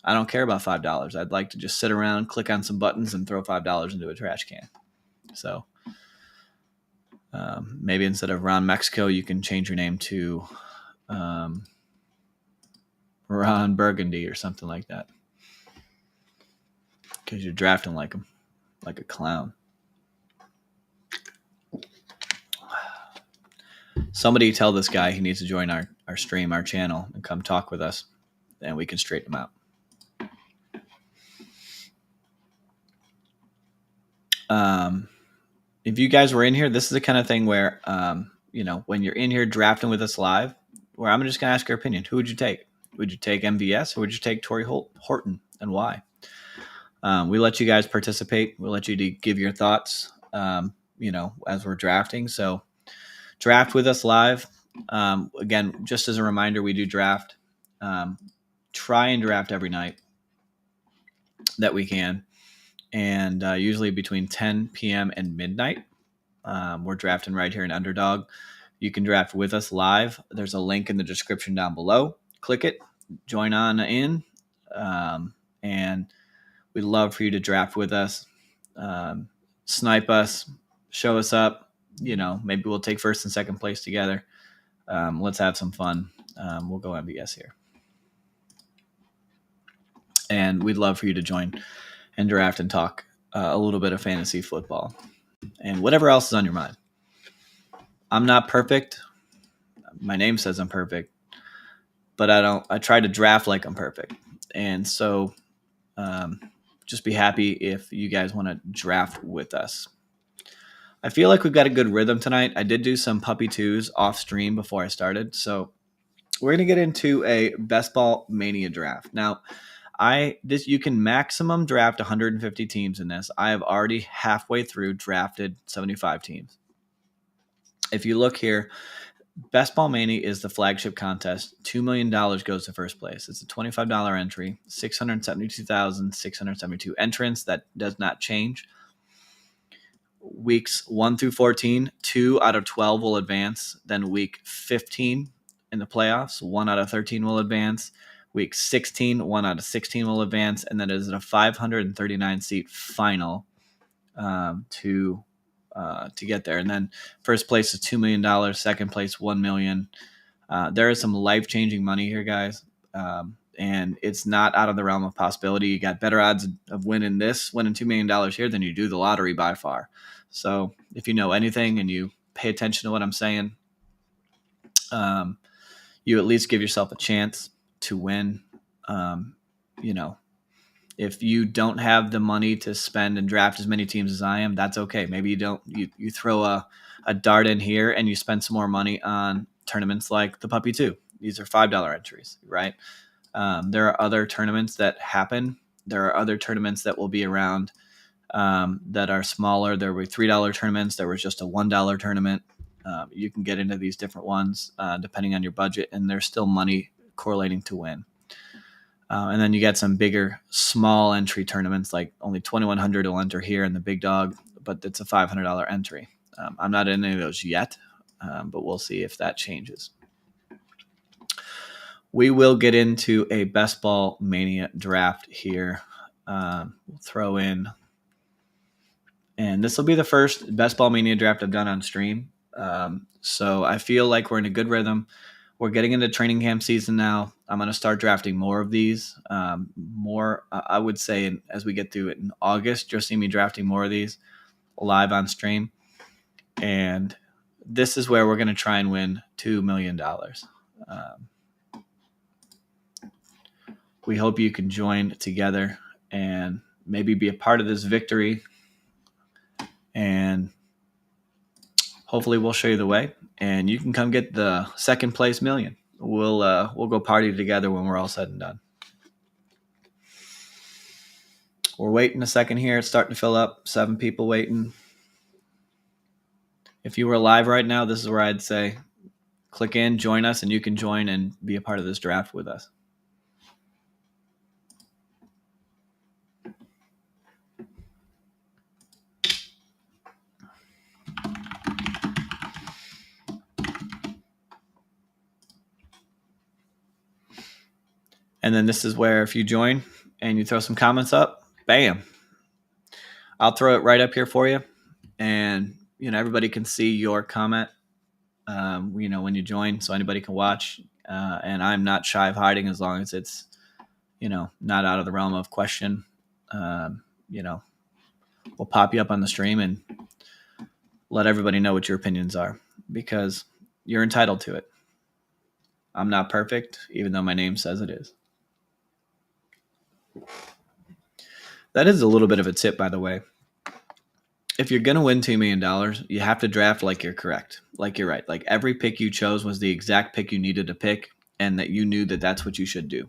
I don't care about $5. I'd like to just sit around, click on some buttons, and throw $5 into a trash can. So maybe instead of Ron Mexico, you can change your name to Ron Burgundy or something like that. Because you're drafting like him, like a clown. Somebody tell this guy he needs to join our stream, our channel, and come talk with us, and we can straighten him out. If you guys were in here, this is the kind of thing where, when you're in here drafting with us live, where I'm just going to ask your opinion. Who would you take? Would you take MVS or would you take Torrey Horton, and why? We let you guys participate. We let you give your thoughts, as we're drafting. So draft with us live. Again, just as a reminder, we do draft. Try and draft every night that we can. And usually between 10 p.m. and midnight, we're drafting right here in Underdog. You can draft with us live. There's a link in the description down below. Click it, join on in, and we'd love for you to draft with us. Snipe us, show us up. Maybe we'll take first and second place together. Let's have some fun. We'll go MVS here. And we'd love for you to join and draft and talk a little bit of fantasy football and whatever else is on your mind. I'm not perfect. My name says I'm perfect, but I try to draft like I'm perfect. And so just be happy if you guys want to draft with us. I feel like we've got a good rhythm tonight. I did do some puppy twos off stream before I started. So we're going to get into a Best Ball Mania draft. Now, you can maximum draft 150 teams in this. I have already halfway through drafted 75 teams. If you look here, Best Ball Mania is the flagship contest. $2 million goes to first place. It's a $25 entry, 672,672 entrants. That does not change. Weeks 1 through 14, 2 out of 12 will advance. Then week 15 in the playoffs, 1 out of 13 will advance. Week 16, 1 out of 16 will advance. And then it is a 539-seat final to to get there. And then first place is $2 million, second place $1 million. There is some life-changing money here, guys. And it's not out of the realm of possibility. You got better odds of winning $2 million here than you do the lottery by far. So if you know anything and you pay attention to what I'm saying, you at least give yourself a chance to win. You know, if you don't have the money to spend and draft as many teams as I am, that's okay. Maybe you throw a dart in here and you spend some more money on tournaments like the Puppy 2. These are $5 entries, right? There are other tournaments that happen. There are other tournaments that will be around that are smaller. There were $3 tournaments. There was just a $1 tournament. You can get into these different ones depending on your budget, and there's still money correlating to win. And then you get some bigger, small entry tournaments, like only 2,100 will enter here in the big dog, but it's a $500 entry. I'm not in any of those yet, but we'll see if that changes. We will get into a Best Ball Mania draft here. We'll throw in, and this will be the first Best Ball Mania draft I've done on stream. So I feel like we're in a good rhythm. We're getting into training camp season now. I'm going to start drafting more of these. I would say, as we get through it in August, you'll see me drafting more of these live on stream. And this is where we're going to try and win $2 million. We hope you can join together and maybe be a part of this victory. And hopefully we'll show you the way, and you can come get the second place million. We'll go party together when we're all said and done. We're waiting a second here. It's starting to fill up. 7 people waiting. If you were live right now, this is where I'd say click in, join us, and you can join and be a part of this draft with us. And then this is where if you join and you throw some comments up, bam, I'll throw it right up here for you. And, everybody can see your comment, when you join, so anybody can watch. And I'm not shy of hiding as long as it's, not out of the realm of question. We'll pop you up on the stream and let everybody know what your opinions are, because you're entitled to it. I'm not perfect, even though my name says it is. That is a little bit of a tip, by the way. If you're going to win $2 million, you have to draft like you're correct, like you're right. Like every pick you chose was the exact pick you needed to pick, and that you knew that that's what you should do.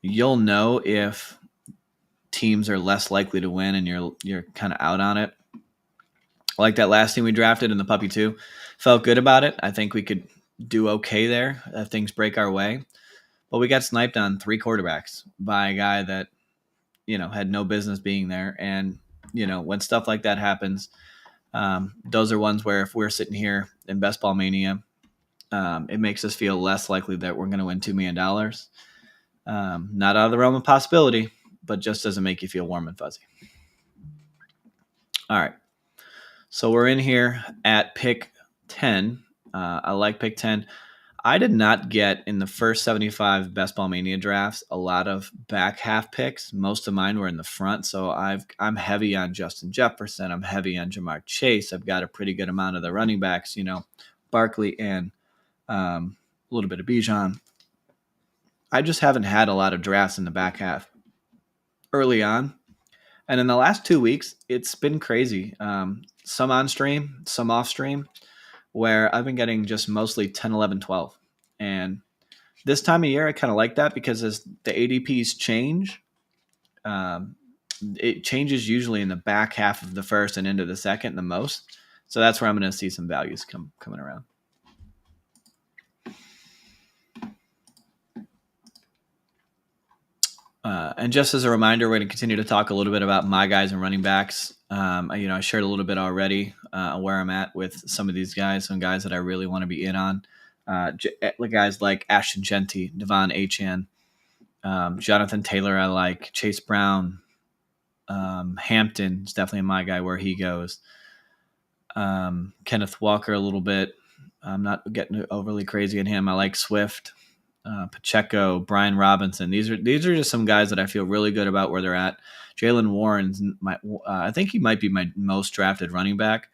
You'll know if teams are less likely to win and you're kind of out on it. Like that last team we drafted in the Puppy 2, felt good about it. I think we could do okay there if things break our way. But we got sniped on 3 quarterbacks by a guy that, had no business being there. And, when stuff like that happens, those are ones where if we're sitting here in Best Ball Mania, it makes us feel less likely that we're going to win $2 million. Not out of the realm of possibility, but just doesn't make you feel warm and fuzzy. All right. So we're in here at pick 10. I like pick 10. I did not get in the first 75 Best Ball Mania drafts a lot of back half picks. Most of mine were in the front. So I'm heavy on Justin Jefferson. I'm heavy on Jamar Chase. I've got a pretty good amount of the running backs, Barkley and a little bit of Bijan. I just haven't had a lot of drafts in the back half early on. And in the last 2 weeks, it's been crazy. Some on stream, some off stream, where I've been getting just mostly 10, 11, 12. And this time of year, I kind of like that because as the ADPs change, it changes usually in the back half of the first and into the second the most. So that's where I'm going to see some values coming around. And just as a reminder, we're going to continue to talk a little bit about my guys and running backs. I shared a little bit already where I'm at with some of these guys, some guys that I really want to be in on. Guys like Ashton Jeanty, Devon Achane, Jonathan Taylor, I like Chase Brown, Hampton is definitely my guy where he goes. Kenneth Walker a little bit. I'm not getting overly crazy in him. I like Swift, Pacheco, Brian Robinson. These are just some guys that I feel really good about where they're at. Jaylen Warren's I think he might be my most drafted running back.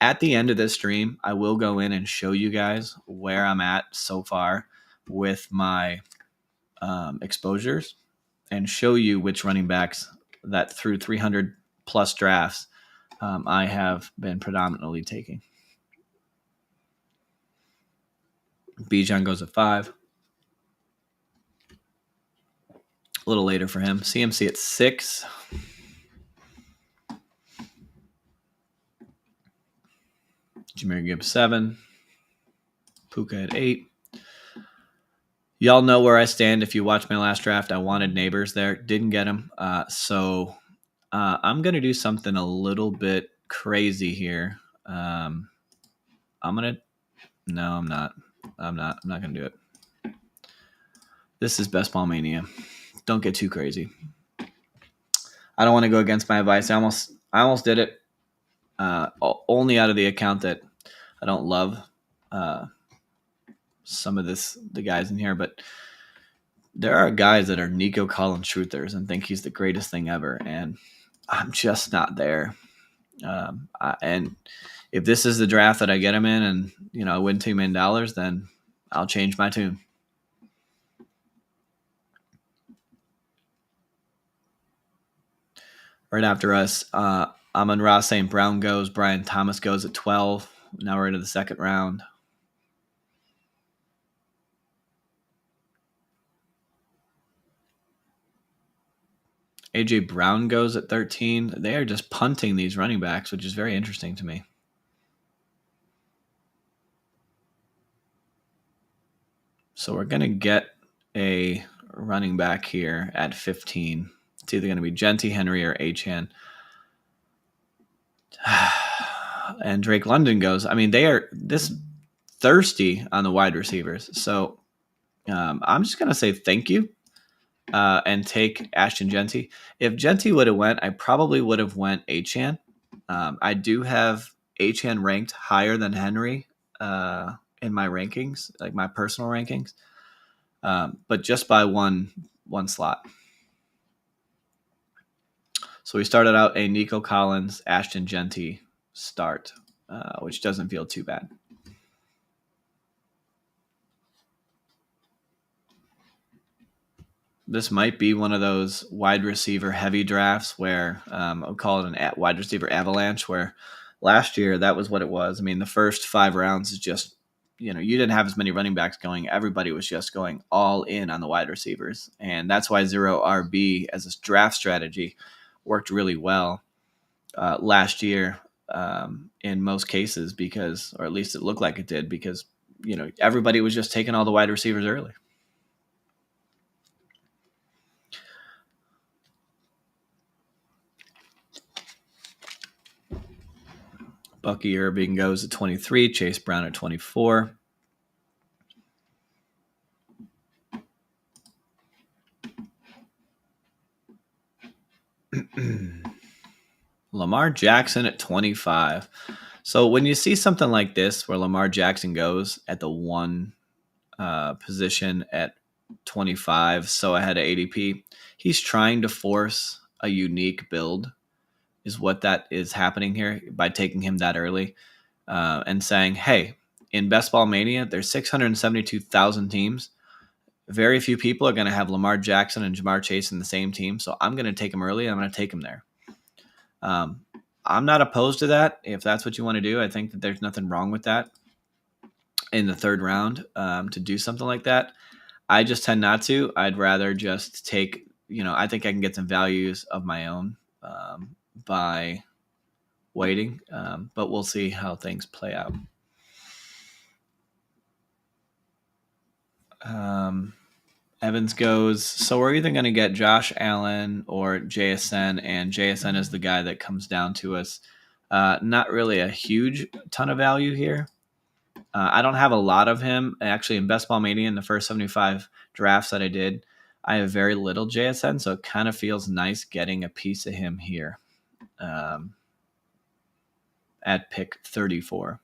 At the end of this stream, I will go in and show you guys where I'm at so far with my exposures and show you which running backs that through 300 plus drafts I have been predominantly taking. Bijan goes at 5. A little later for him. CMC at 6. Jahmyr Gibbs 7. Puka at 8. Y'all know where I stand. If you watched my last draft, I wanted Neighbors there. Didn't get him. So I'm going to do something a little bit crazy here. No, I'm not. I'm not going to do it. This is Best Ball Mania. Don't get too crazy. I don't want to go against my advice. I almost did it. Only out of the account that I don't love some of the guys in here, but there are guys that are Nico Collins truthers and think he's the greatest thing ever, and I'm just not there. And if this is the draft that I get him in, and I win $2 million, then I'll change my tune. Right after us, Amon-Ra St. Brown goes. Brian Thomas goes at 12. Now we're into the second round. A.J. Brown goes at 13. They are just punting these running backs, which is very interesting to me. So we're going to get a running back here at 15. It's either going to be Genty, Henry, or Achane. And Drake London goes. I mean, they are this thirsty on the wide receivers. So I'm just going to say thank you and take Ashton Genty. If Genty would have went, I probably would have went Achane. I do have Achane ranked higher than Henry in my rankings, like my personal rankings, but just by one slot. So we started out a Nico Collins, Ashton Genty start, which doesn't feel too bad. This might be one of those wide receiver heavy drafts where I'll call it an wide receiver avalanche, where last year that was what it was. I mean, the first 5 rounds is just, you didn't have as many running backs going. Everybody was just going all in on the wide receivers. And that's why 0RB as a draft strategy worked really well last year in most cases, because, or at least it looked like it did, because, everybody was just taking all the wide receivers early. Bucky Irving goes at 23, Chase Brown at 24. Lamar Jackson at 25. So when you see something like this where Lamar Jackson goes at the 1 position at 25, so ahead of ADP, he's trying to force a unique build, is what that is happening here by taking him that early and saying, hey, in Best Ball Mania, there's 672,000 teams. Very few people are going to have Lamar Jackson and Jamar Chase in the same team, so I'm going to take him early. I'm going to take him there. I'm not opposed to that. If that's what you want to do, I think that there's nothing wrong with that in the 3rd round to do something like that. I just tend not to. I'd rather just take, I think I can get some values of my own by waiting, but we'll see how things play out. Evans goes, so we're either going to get Josh Allen or JSN, and JSN is the guy that comes down to us. Not really a huge ton of value here. I don't have a lot of him. Actually, in Best Ball Mania, in the first 75 drafts that I did, I have very little JSN, so it kind of feels nice getting a piece of him here at pick 34.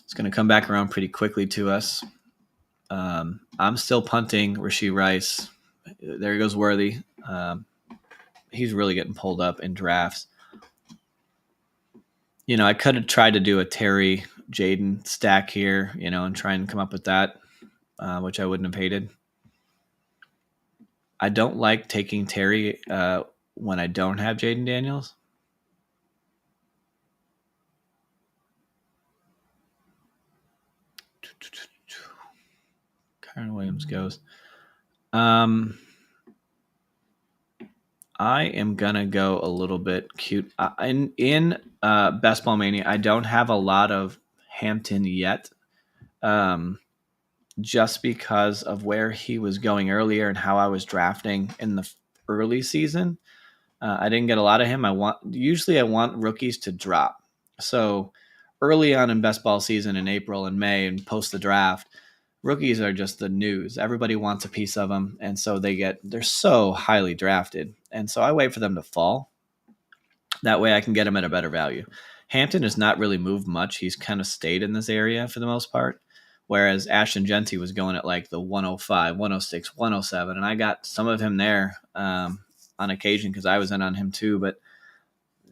It's going to come back around pretty quickly to us. I'm still punting Rashee Rice. There goes Worthy. He's really getting pulled up in drafts. I could have tried to do a Terry Jaden stack here, and try and come up with that, which I wouldn't have hated. I don't like taking Terry when I don't have Jaden Daniels. Kyren Williams goes. I am gonna go a little bit cute. In Best Ball Mania, I don't have a lot of Hampton yet, just because of where he was going earlier and how I was drafting in the early season. I didn't get a lot of him. I want rookies to drop. So early on in best ball season in April and May and post the draft, rookies are just the news. Everybody wants a piece of them, and so they're so highly drafted. And so I wait for them to fall. That way I can get them at a better value. Hampton has not really moved much. He's kind of stayed in this area for the most part. Whereas Ashton Genty was going at like the 105, 106, 107, and I got some of him there on occasion because I was in on him too. But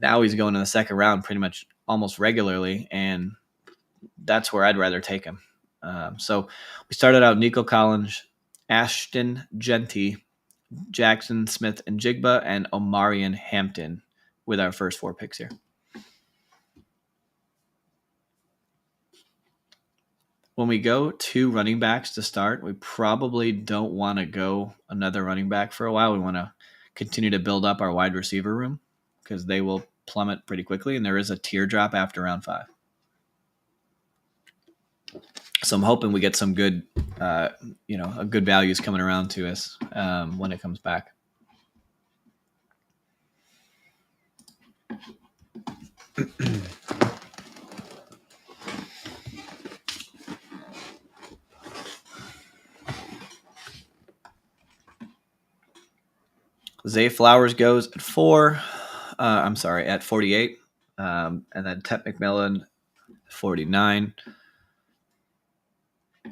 now he's going in the second round pretty much almost regularly, and that's where I'd rather take him. So we started out Nico Collins, Ashton Genty, Jackson Smith and Jigba, and Omarion Hampton with our first 4 picks here. When we go 2 running backs to start, we probably don't want to go another running back for a while. We want to continue to build up our wide receiver room because they will plummet pretty quickly, and there is a teardrop after round 5. So I'm hoping we get some good, good values coming around to us when it comes back. Zay Flowers goes at 4. At 48. And then Tet McMillan, 49.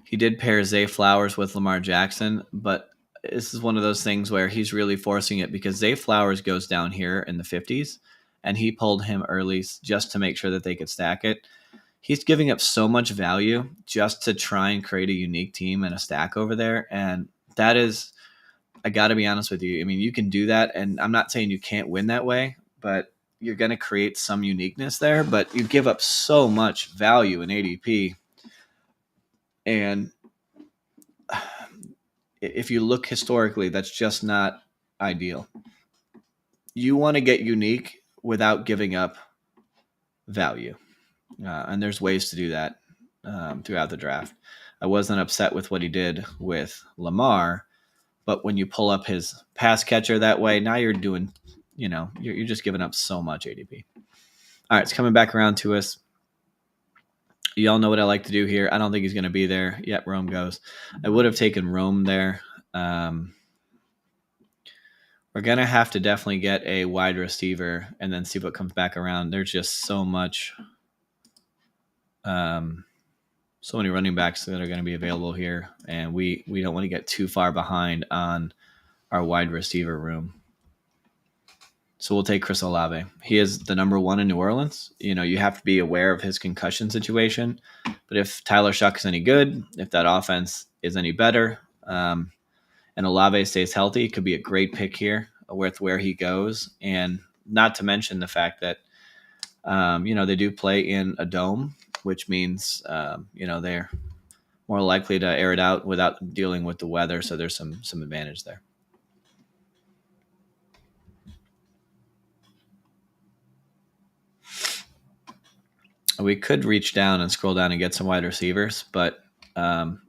He did pair Zay Flowers with Lamar Jackson, but this is one of those things where he's really forcing it because Zay Flowers goes down here in the 50s, and he pulled him early just to make sure that they could stack it. He's giving up so much value just to try and create a unique team and a stack over there, and that is, I got to be honest with you. I mean, you can do that, and I'm not saying you can't win that way, but you're going to create some uniqueness there, but you give up so much value in ADP. And if you look historically, that's just not ideal. You want to get unique without giving up value. And there's ways to do that throughout the draft. I wasn't upset with what he did with Lamar, but when you pull up his pass catcher that way, now you're doing, you're just giving up so much ADP. All right, it's coming back around to us. Y'all know what I like to do here. I don't think he's going to be there. Yep, Rome goes. I would have taken Rome there. We're going to have to definitely get a wide receiver and then see what comes back around. There's just so much, so many running backs that are going to be available here, and we don't want to get too far behind on our wide receiver room. So we'll take Chris Olave. He is the number 1 in New Orleans. You have to be aware of his concussion situation. But if Tyler Shuck is any good, if that offense is any better, and Olave stays healthy, it could be a great pick here with where he goes. And not to mention the fact that, they do play in a dome, which means, they're more likely to air it out without dealing with the weather. So there's some advantage there. We could reach down and scroll down and get some wide receivers, but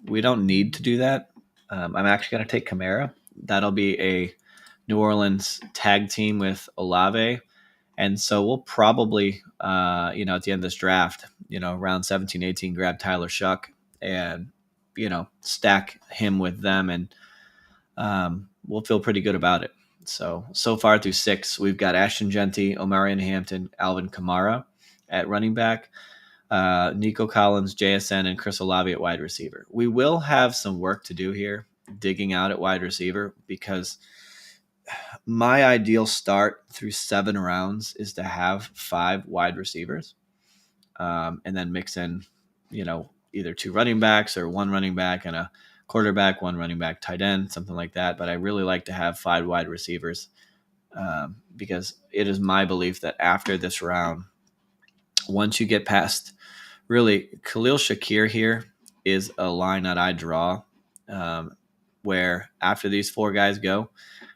we don't need to do that. I'm actually going to take Kamara. That'll be a New Orleans tag team with Olave. And so we'll probably, at the end of this draft, round 17, 18, grab Tyler Shuck and stack him with them, and we'll feel pretty good about it. So far through 6, we've got Ashton Genty, Omarion Hampton, Alvin Kamara at running back, Nico Collins, JSN, and Chris Olave at wide receiver. We will have some work to do here digging out at wide receiver, because my ideal start through 7 rounds is to have 5 wide receivers, and then mix in, either 2 running backs or 1 running back and a quarterback, 1 running back, tight end, something like that. But I really like to have 5 wide receivers, because it is my belief that after this round, once you get past, really, Khalil Shakir here is a line that I draw, where after these 4 guys go,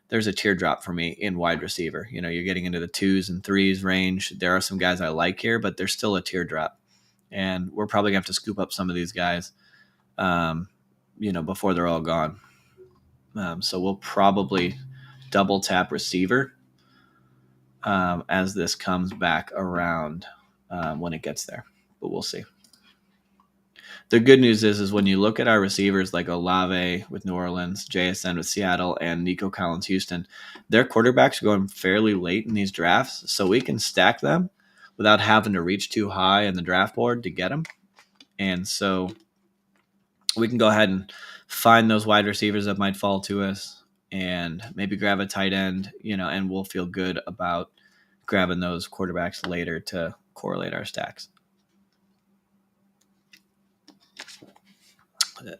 there's a teardrop for me in wide receiver. You're getting into the 2s and 3s range. There are some guys I like here, but there's still a teardrop. And we're probably going to have to scoop up some of these guys, before they're all gone. So we'll probably double tap receiver as this comes back around when it gets there. But we'll see. The good news is when you look at our receivers like Olave with New Orleans, JSN with Seattle, and Nico Collins Houston, their quarterbacks are going fairly late in these drafts, so we can stack them without having to reach too high in the draft board to get them. And so we can go ahead and find those wide receivers that might fall to us and maybe grab a tight end, and we'll feel good about grabbing those quarterbacks later to correlate our stacks.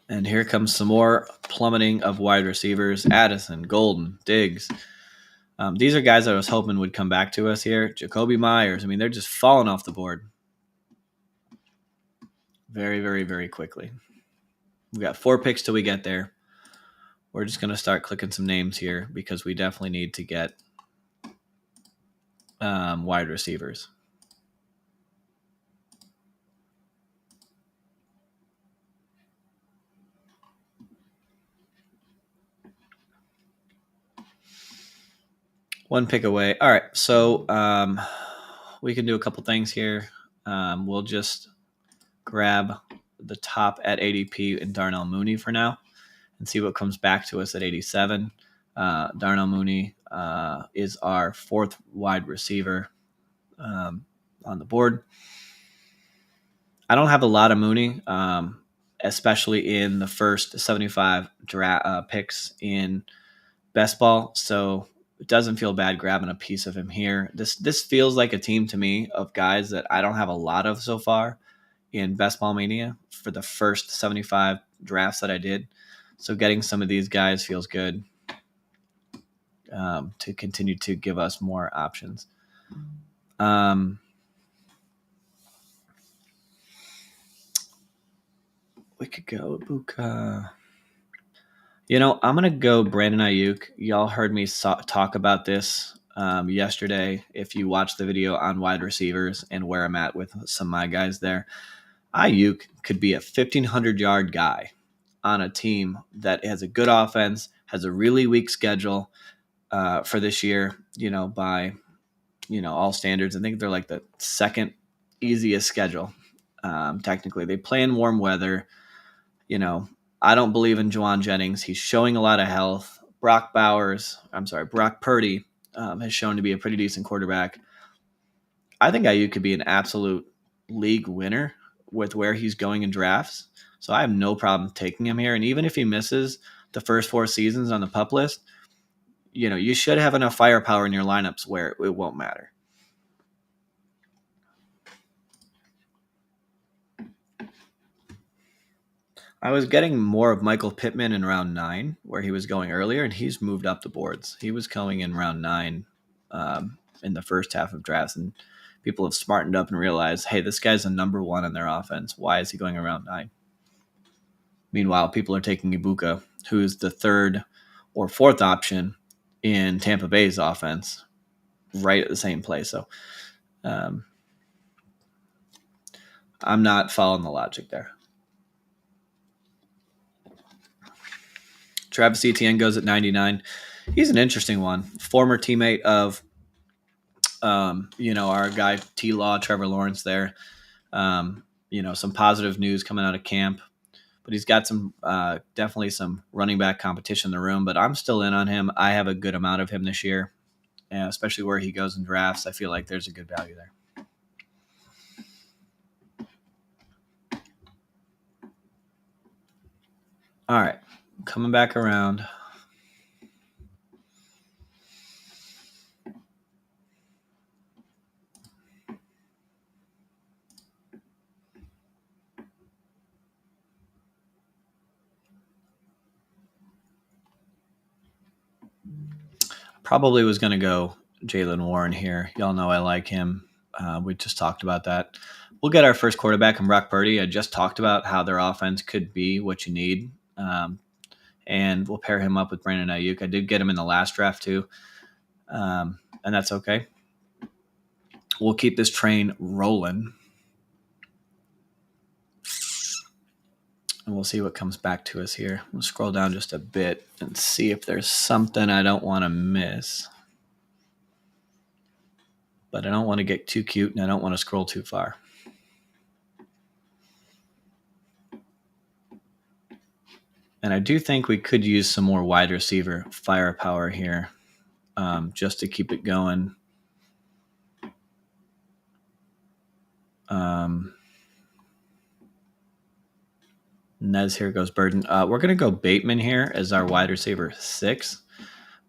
And here comes some more plummeting of wide receivers. Addison, Golden, Diggs. These are guys I was hoping would come back to us here. Jacoby Myers. They're just falling off the board very, very, very quickly. We've got 4 picks till we get there. We're just going to start clicking some names here because we definitely need to get wide receivers. One pick away. All right, so we can do a couple things here. We'll just grab the top at ADP and Darnell Mooney for now and see what comes back to us at 87. Darnell Mooney is our 4th wide receiver on the board. I don't have a lot of Mooney, especially in the first 75 picks in best ball, so it doesn't feel bad grabbing a piece of him here. This feels like a team to me of guys that I don't have a lot of so far in Best Ball Mania for the first 75 drafts that I did. So getting some of these guys feels good to continue to give us more options. We could go Ibuka. I'm going to go Brandon Ayuk. Y'all heard me talk about this yesterday. If you watched the video on wide receivers and where I'm at with some of my guys there, Ayuk could be a 1,500-yard guy on a team that has a good offense, has a really weak schedule for this year, by, all standards. I think they're like the 2nd easiest schedule. Technically, they play in warm weather. I don't believe in Juwan Jennings. He's showing a lot of health. Brock Purdy has shown to be a pretty decent quarterback. I think Ayuk could be an absolute league winner with where he's going in drafts. So I have no problem taking him here. And even if he misses the first 4 seasons on the PUP list, you should have enough firepower in your lineups where it won't matter. I was getting more of Michael Pittman in round 9, where he was going earlier, and he's moved up the boards. He was going in round 9 in the first half of drafts, and people have smartened up and realized, hey, this guy's a number 1 in their offense. Why is he going around 9? Meanwhile, people are taking Ibuka, who is the 3rd or 4th option in Tampa Bay's offense, right at the same place. So I'm not following the logic there. Travis Etienne goes at 99. He's an interesting one. Former teammate of, our guy T-Law, Trevor Lawrence there. Some positive news coming out of camp but he's got some definitely some running back competition in the room. But I'm still in on him. I have a good amount of him this year, especially where he goes in drafts. I feel like there's a good value there. All right, coming back around. Probably was going to go Jaylen Warren here. Y'all know I like him. We just talked about that. We'll get our first quarterback in Brock Purdy. I just talked about how their offense could be what you need. And we'll pair him up with Brandon Ayuk. I did get him in the last draft too. And that's okay. We'll keep this train rolling. And we'll see what comes back to us here. We'll scroll down just a bit and see if there's something I don't want to miss. But I don't want to get too cute and I don't want to scroll too far. And I do think we could use some more wide receiver firepower here, just to keep it going. Nez here goes Burden. We're going to go Bateman here as our wide receiver 6.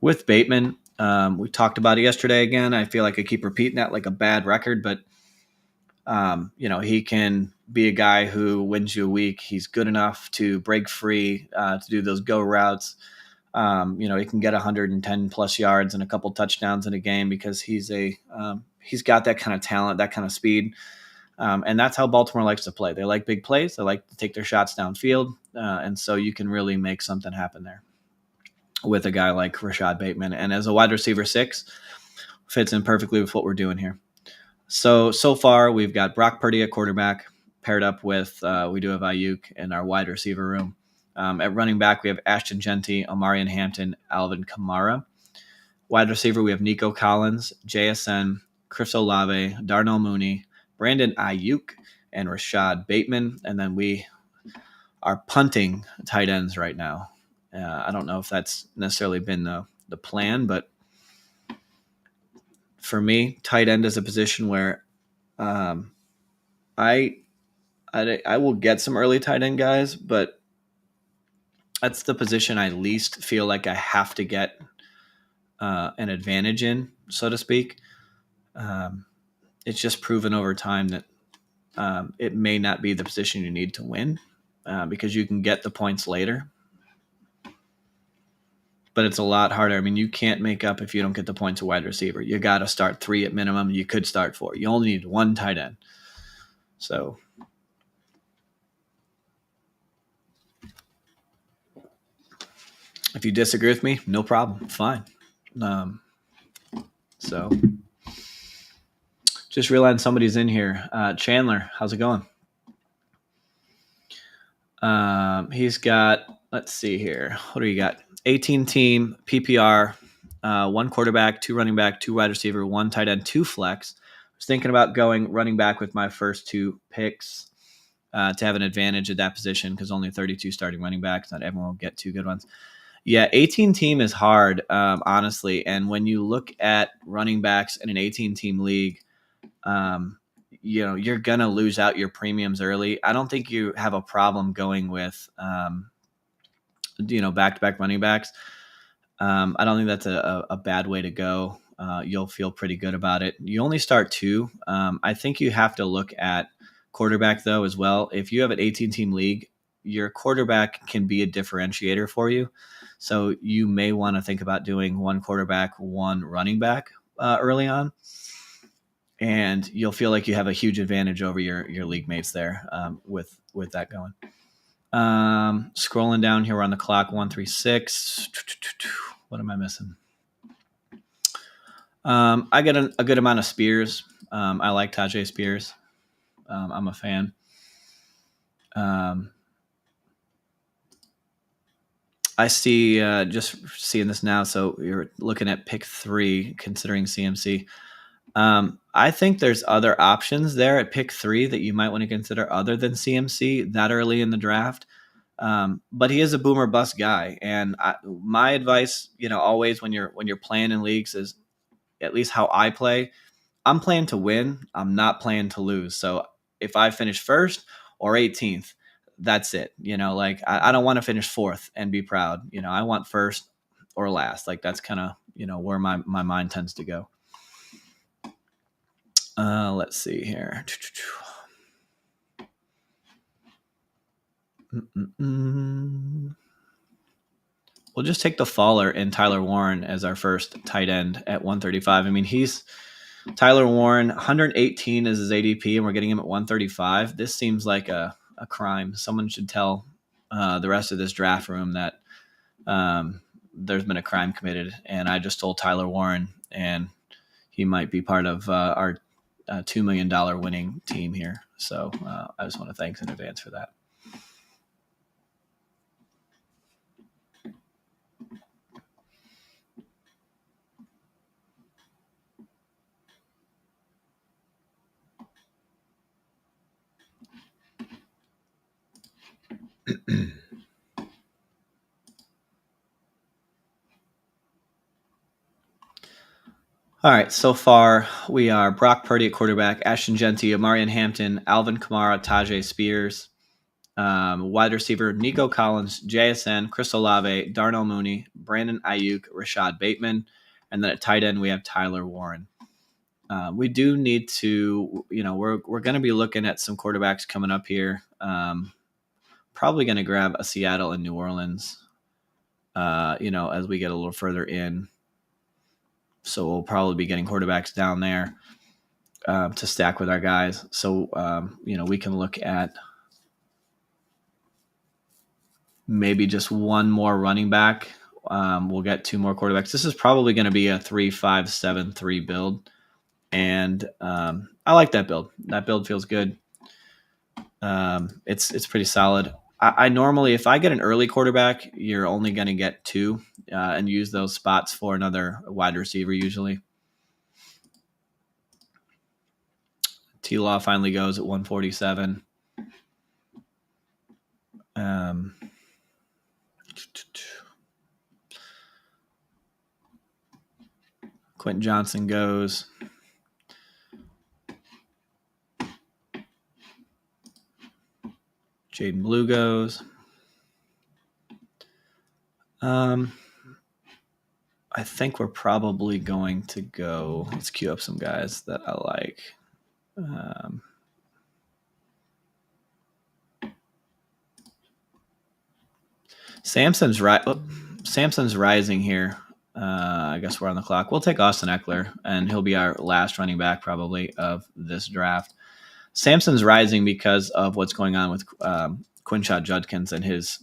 With Bateman, we talked about it yesterday again. I feel like I keep repeating that like a bad record, but he can be a guy who wins you a week. He's good enough to break free, to do those go routes. He can get 110 plus yards and a couple touchdowns in a game because he's got that kind of talent, that kind of speed. And that's how Baltimore likes to play. They like big plays. They like to take their shots downfield. And so you can really make something happen there with a guy like Rashad Bateman. And as a wide receiver 6, fits in perfectly with what we're doing here. So far, we've got Brock Purdy at quarterback paired up with, we do have Ayuk in our wide receiver room. At running back, we have Ashton Genty, Omarion Hampton, Alvin Kamara. Wide receiver, we have Nico Collins, JSN, Chris Olave, Darnell Mooney, Brandon Ayuk, and Rashad Bateman. And then we are punting tight ends right now. I don't know if that's necessarily been the plan, but for me, tight end is a position where I will get some early tight end guys, but that's the position I least feel like I have to get an advantage in, so to speak. It's just proven over time that it may not be the position you need to win because you can get the points later. But it's a lot harder. I mean, you can't make up if you don't get the points of wide receiver. You got to start 3 at minimum. You could start 4. You only need 1 tight end. So if you disagree with me, no problem. Fine. So just realized somebody's in here. Chandler, how's it going? He's got, let's see here. What do you got? 18 team, PPR, 1 quarterback, 2 running back, 2 wide receiver, 1 tight end, 2 flex. I was thinking about going running back with my first 2 picks to have an advantage at that position because only 32 starting running backs. Not everyone will get 2 good ones. Yeah, 18 team is hard, honestly. And when you look at running backs in an 18 team league, you're going to lose out your premiums early. I don't think you have a problem going with, back-to-back running backs. I don't think that's a bad way to go. You'll feel pretty good about it. You only start 2. I think you have to look at quarterback, though, as well. If you have an 18-team league, your quarterback can be a differentiator for you. So you may want to think about doing 1 quarterback, 1 running back early on. And you'll feel like you have a huge advantage over your league mates there with that going. Scrolling down here, we're on the clock, 136. What am I missing? I get a good amount of Spears. I like Tajay Spears. I'm a fan. I see, just seeing this now. So you're looking at pick 3, considering CMC. I think there's other options there at pick 3 that you might want to consider other than CMC that early in the draft. But he is a boomer bust guy, and my advice, always when you're playing in leagues is at least how I play. I'm playing to win. I'm not playing to lose. So if I finish first or 18th, that's it. Like I don't want to finish fourth and be proud. I want first or last. Like that's kind of where my mind tends to go. Let's see here. We'll just take the faller and Tyler Warren as our first tight end at 135. I mean, Tyler Warren, 118 is his ADP, and we're getting him at 135. This seems like a crime. Someone should tell the rest of this draft room that there's been a crime committed. And I just told Tyler Warren, and he might be part of our $2 million winning team here. So I just want to thank in advance for that. All right, so far we are Brock Purdy at quarterback, Ashton Genty, Amarian Hampton, Alvin Kamara, Tajay Spears, wide receiver Nico Collins, JSN, Chris Olave, Darnell Mooney, Brandon Ayuk, Rashad Bateman, and then at tight end we have Tyler Warren. We do need to, we're going to be looking at some quarterbacks coming up here. Probably going to grab a Seattle and New Orleans, as we get a little further in. So we'll probably be getting quarterbacks down there to stack with our guys. So, we can look at maybe just one more running back. We'll get two more quarterbacks. This is probably going to be a 3-5-7-3 build. And I like that build. That build feels good. It's pretty solid. I normally, if I get an early quarterback, you're only going to get two and use those spots for another wide receiver usually. T-Law finally goes at 147. Quentin Johnson goes. Jaden Blue goes. I think we're probably going to go. Let's queue up some guys that I like. Samson's rising here. I guess we're on the clock. We'll take Austin Eckler, and he'll be our last running back probably of this draft. Samson's rising because of what's going on with Quinshot Judkins and his,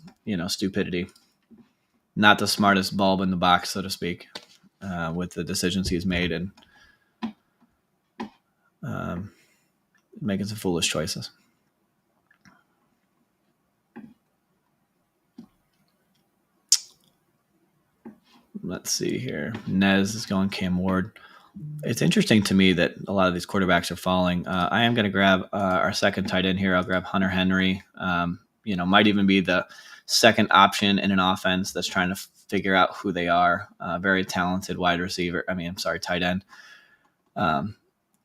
stupidity. Not the smartest bulb in the box, so to speak, with the decisions he's made and making some foolish choices. Let's see here. Nez is going Cam Ward. It's interesting to me that a lot of these quarterbacks are falling. I am going to grab our second tight end here. I'll grab Hunter Henry. Might even be the second option in an offense that's trying to figure out who they are. Very talented wide receiver. Tight end.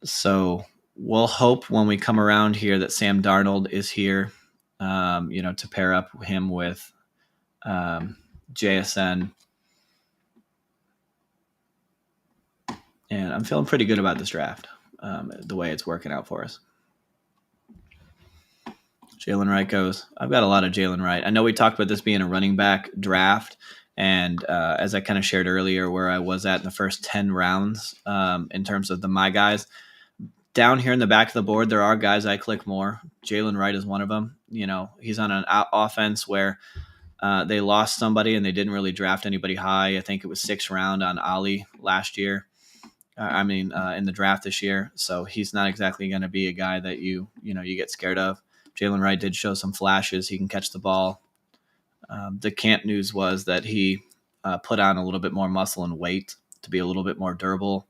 So we'll hope when we come around here that Sam Darnold is here, to pair up him with JSN. And I'm feeling pretty good about this draft, the way it's working out for us. Jalen Wright goes. I've got a lot of Jalen Wright. I know we talked about this being a running back draft, and as I kind of shared earlier where I was at in the first 10 rounds in terms of my guys, down here in the back of the board, there are guys I click more. Jalen Wright is one of them. He's on an offense where they lost somebody and they didn't really draft anybody high. I think it was 6th round on Ali last year. In the draft this year. So he's not exactly going to be a guy that you get scared of. Jalen Wright did show some flashes. He can catch the ball. The camp news was that he put on a little bit more muscle and weight to be a little bit more durable.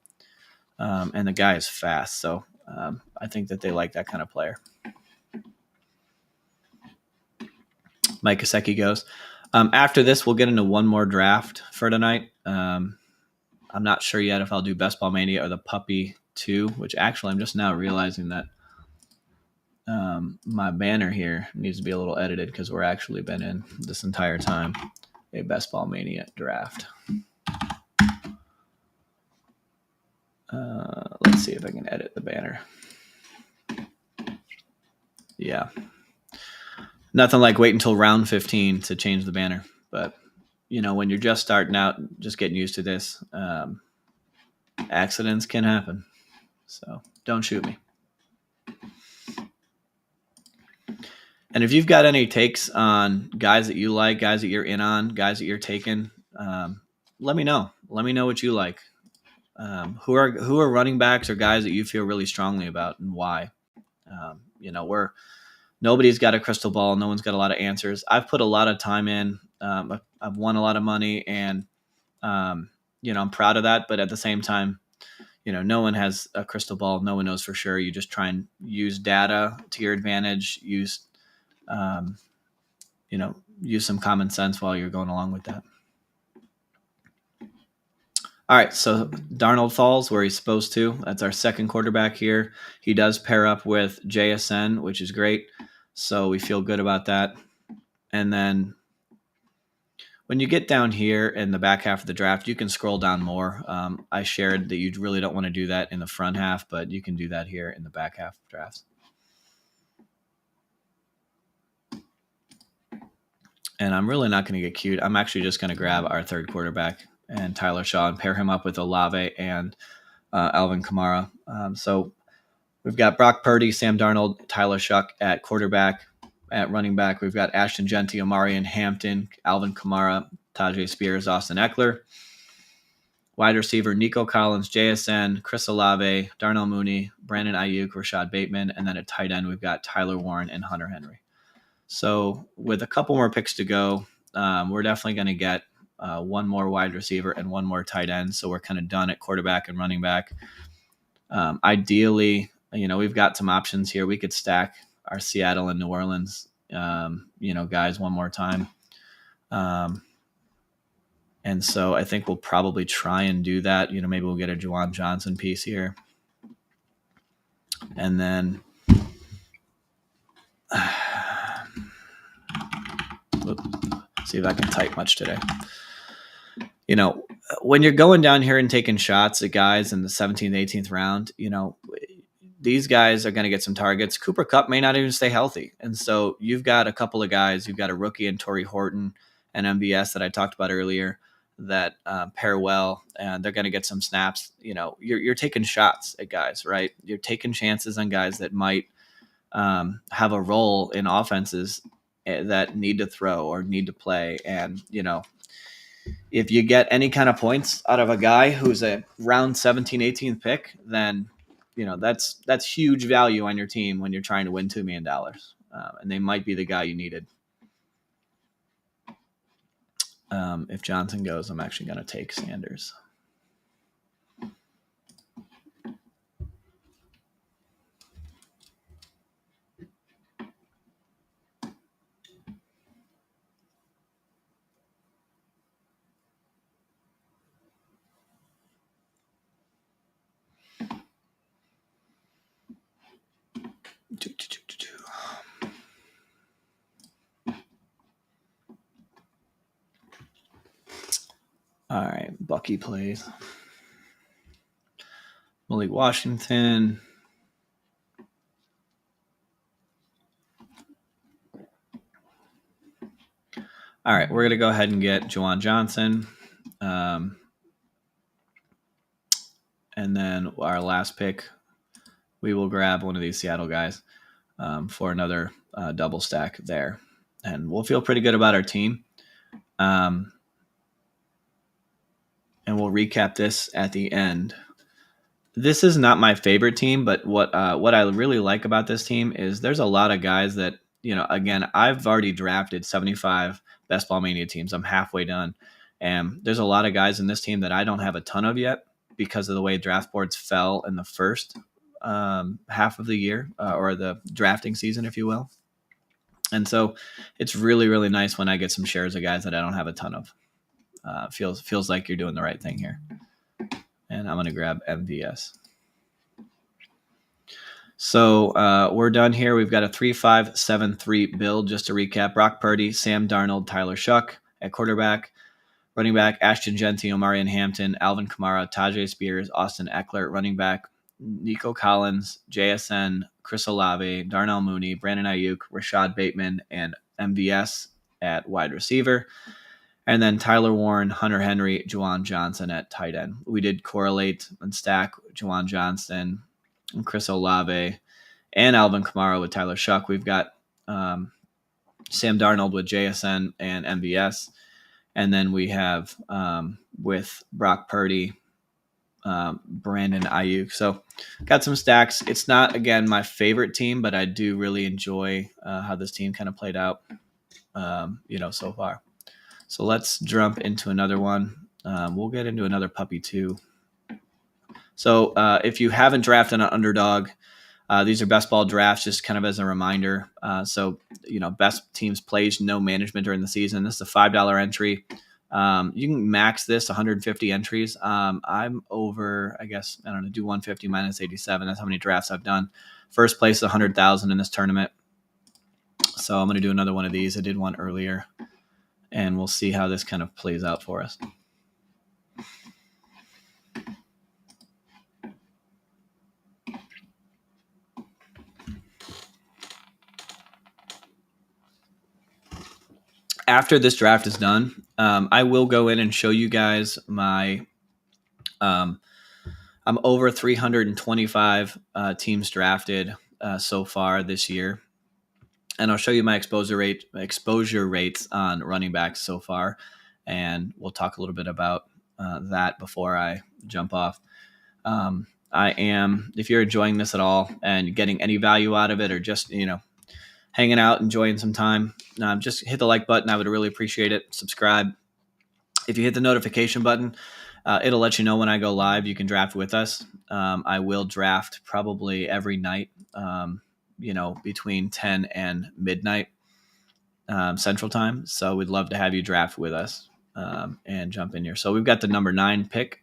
And the guy is fast. So I think that they like that kind of player. Mike Gesicki goes. After this, we'll get into one more draft for tonight. I'm not sure yet if I'll do Best Ball Mania or the Puppy 2, which actually I'm just now realizing that my banner here needs to be a little edited because we're actually been in this entire time a Best Ball Mania draft. Let's see if I can edit the banner. Yeah. Nothing like wait until round 15 to change the banner. But, when you're just starting out, just getting used to this, accidents can happen. So don't shoot me. And if you've got any takes on guys that you like, guys that you're in on, guys that you're taking, let me know. Let me know what you like. Who are running backs or guys that you feel really strongly about and why? Nobody's got a crystal ball. No one's got a lot of answers. I've put a lot of time in. I've won a lot of money, and I'm proud of that. But at the same time, no one has a crystal ball. No one knows for sure. You just try and use data to your advantage. Use some common sense while you're going along with that. All right, so Darnold falls where he's supposed to. That's our second quarterback here. He does pair up with JSN, which is great. So we feel good about that. And then when you get down here in the back half of the draft, you can scroll down more. I shared that you really don't want to do that in the front half, but you can do that here in the back half of drafts. And I'm really not going to get cute. I'm actually just going to grab our third quarterback and Tyler Shaw and pair him up with Olave and Alvin Kamara. So we've got Brock Purdy, Sam Darnold, Tyler Shuck at quarterback. At running back, we've got Ashton Genty, Omarion Hampton, Alvin Kamara, Tajay Spears, Austin Eckler. Wide receiver, Nico Collins, JSN, Chris Olave, Darnell Mooney, Brandon Ayuk, Rashad Bateman. And then at tight end, we've got Tyler Warren and Hunter Henry. So with a couple more picks to go, we're definitely going to get one more wide receiver and one more tight end. So we're kind of done at quarterback and running back. Ideally, we've got some options here. We could stack our Seattle and New Orleans, guys one more time. And so I think we'll probably try and do that. Maybe we'll get a Juwan Johnson piece here. And then see if I can type much today. When you're going down here and taking shots at guys in the 17th, 18th round, these guys are going to get some targets. Cooper Kupp may not even stay healthy. And so you've got a couple of guys. You've got a rookie in Torrey Horton and MBS that I talked about earlier that pair well, and they're going to get some snaps. You're taking shots at guys, right? You're taking chances on guys that might have a role in offenses that need to throw or need to play. And, if you get any kind of points out of a guy who's a round 17, 18th pick, then that's huge value on your team when you're trying to win $2 million. And they might be the guy you needed. If Johnson goes, I'm actually going to take Sanders. All right, Bucky plays. Malik Washington. All right, we're going to go ahead and get Juwan Johnson. And then our last pick, we will grab one of these Seattle guys for another double stack there. And we'll feel pretty good about our team. And we'll recap this at the end. This is not my favorite team, but what I really like about this team is there's a lot of guys that, again, I've already drafted 75 Best Ball Mania teams. I'm halfway done. And there's a lot of guys in this team that I don't have a ton of yet because of the way draft boards fell in the first half of the year or the drafting season, if you will. And so it's really, really nice when I get some shares of guys that I don't have a ton of. Feels like you're doing the right thing here. And I'm going to grab MVS. So we're done here. We've got a 3-5-7-3 build. Just to recap: Brock Purdy, Sam Darnold, Tyler Shuck at quarterback. Running back: Ashton Genty, Omarion Hampton, Alvin Kamara, Tajay Spears, Austin Eckler. Running back: Nico Collins, JSN, Chris Olave, Darnell Mooney, Brandon Ayuk, Rashad Bateman, and MVS at wide receiver. And then Tyler Warren, Hunter Henry, Juwan Johnson at tight end. We did correlate and stack Juwan Johnson, Chris Olave, and Alvin Kamara with Tyler Shuck. We've got Sam Darnold with JSN and MVS. And then we have with Brock Purdy, Brandon Ayuk. So got some stacks. It's not, again, my favorite team, but I do really enjoy how this team kind of played out, so far. So let's jump into another one. We'll get into another puppy too. So if you haven't drafted an underdog, these are best ball drafts, just kind of as a reminder. So best teams plays, no management during the season. This is a $5 entry. You can max this 150 entries. I'm over, I guess, I don't know, do 150 minus 87. That's how many drafts I've done. First place is 100,000 in this tournament. So I'm going to do another one of these. I did one earlier, and we'll see how this kind of plays out for us. After this draft is done, I will go in and show you guys my I'm over 325 teams drafted so far this year, and I'll show you my exposure rates on running backs so far, and we'll talk a little bit about that before I jump off. If you're enjoying this at all and getting any value out of it, or just hanging out, enjoying some time, just hit the like button. I would really appreciate it. Subscribe. If you hit the notification button, it'll let you know when I go live. You can draft with us. I will draft probably every night, between 10 and midnight Central Time. So we'd love to have you draft with us and jump in here. So we've got the number 9 pick.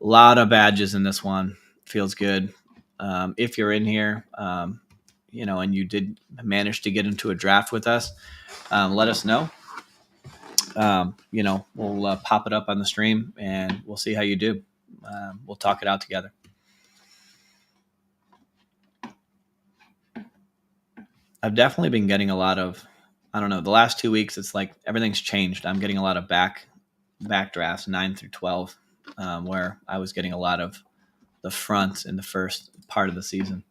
A lot of badges in this one. Feels good. If you're in here, and you did manage to get into a draft with us, let us know. We'll pop it up on the stream and we'll see how you do. We'll talk it out together. I've definitely been getting a lot of, the last 2 weeks, it's like everything's changed. I'm getting a lot of back drafts, 9 through 12, where I was getting a lot of the front in the first part of the season.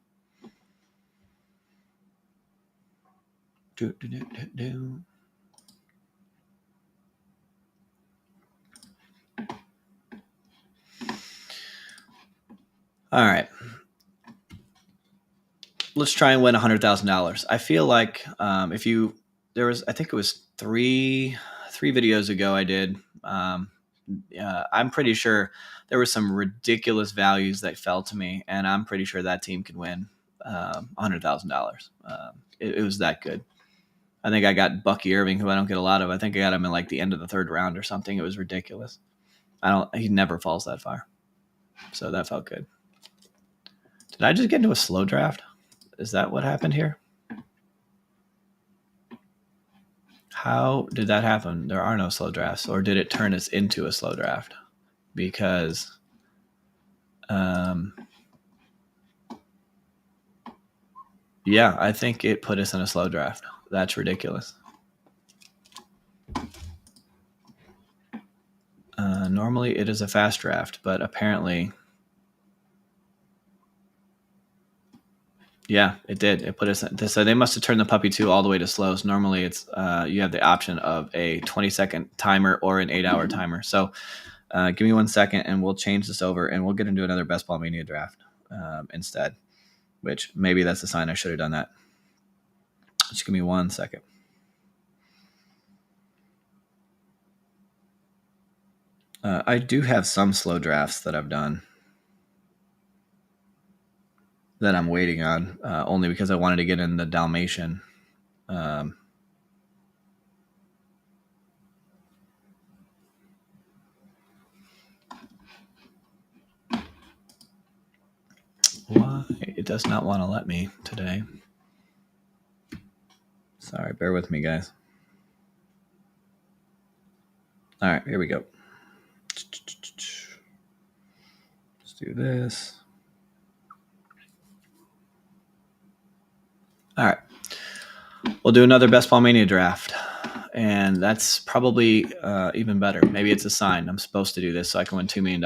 All right. Let's try and win $100,000. I feel like I think it was three videos ago I did. I'm pretty sure there were some ridiculous values that fell to me, and I'm pretty sure that team could win $100,000. It was that good. I think I got Bucky Irving, who I don't get a lot of. I think I got him in like the end of the 3rd round or something. It was ridiculous. He never falls that far. So that felt good. Did I just get into a slow draft? Is that what happened here? How did that happen? There are no slow drafts. Or did it turn us into a slow draft? Because yeah, I think it put us in a slow draft. That's ridiculous. Normally it is a fast draft, but apparently, yeah, it did. It put us. So they must have turned the puppy 2 all the way to slows. Normally it's you have the option of a 20-second timer or an 8-hour timer. So give me 1 second and we'll change this over and we'll get into another Best Ball Mania draft instead, which maybe that's a sign I should have done that. Just give me 1 second. I do have some slow drafts that I've done that I'm waiting on, only because I wanted to get in the Dalmatian Um, why? It does not want to let me today. Sorry, bear with me, guys. All right, here we go. Let's do this. All right. We'll do another Best Ball Mania draft. And that's probably even better. Maybe it's a sign I'm supposed to do this so I can win $2 million.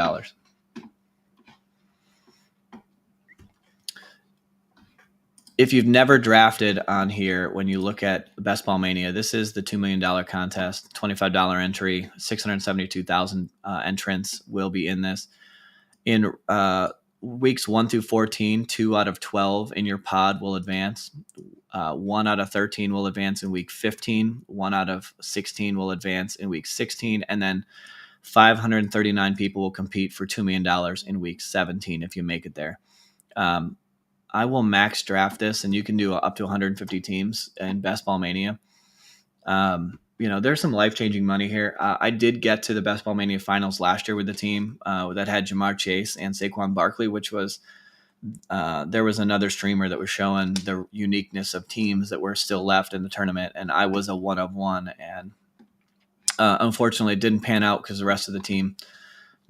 If you've never drafted on here, when you look at Best Ball Mania, this is the $2 million contest, $25 entry, 672,000 entrants will be in this. In weeks 1 through 14, 2 out of 12 in your pod will advance. 1 out of 13 will advance in week 15. 1 out of 16 will advance in week 16. And then 539 people will compete for $2 million in week 17 if you make it there. I will max draft this, and you can do up to 150 teams in Best Ball Mania. There's some life-changing money here. I did get to the Best Ball Mania finals last year with the team that had Jamar Chase and Saquon Barkley, which was there was another streamer that was showing the uniqueness of teams that were still left in the tournament, and I was a one of one, and unfortunately it didn't pan out because the rest of the team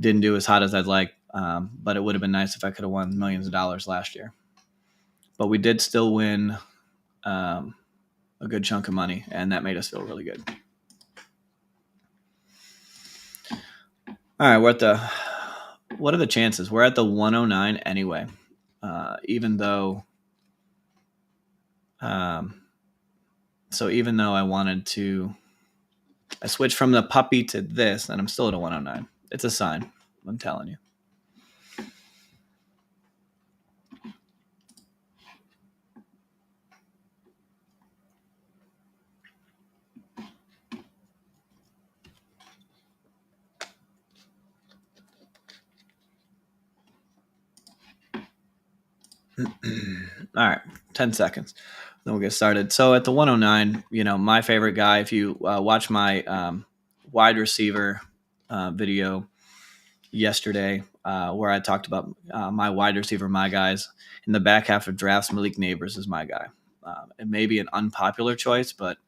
didn't do as hot as I'd like, but it would have been nice if I could have won millions of dollars last year. But we did still win a good chunk of money, and that made us feel really good. All right, what are the chances? We're at the 109 anyway, even though I wanted to, I switched from the puppy to this, and I'm still at a 109. It's a sign, I'm telling you. All right, 10 seconds. Then we'll get started. So at the 109, my favorite guy, if you watch my wide receiver video yesterday where I talked about my wide receiver, my guys, in the back half of drafts, Malik Neighbors is my guy. It may be an unpopular choice, but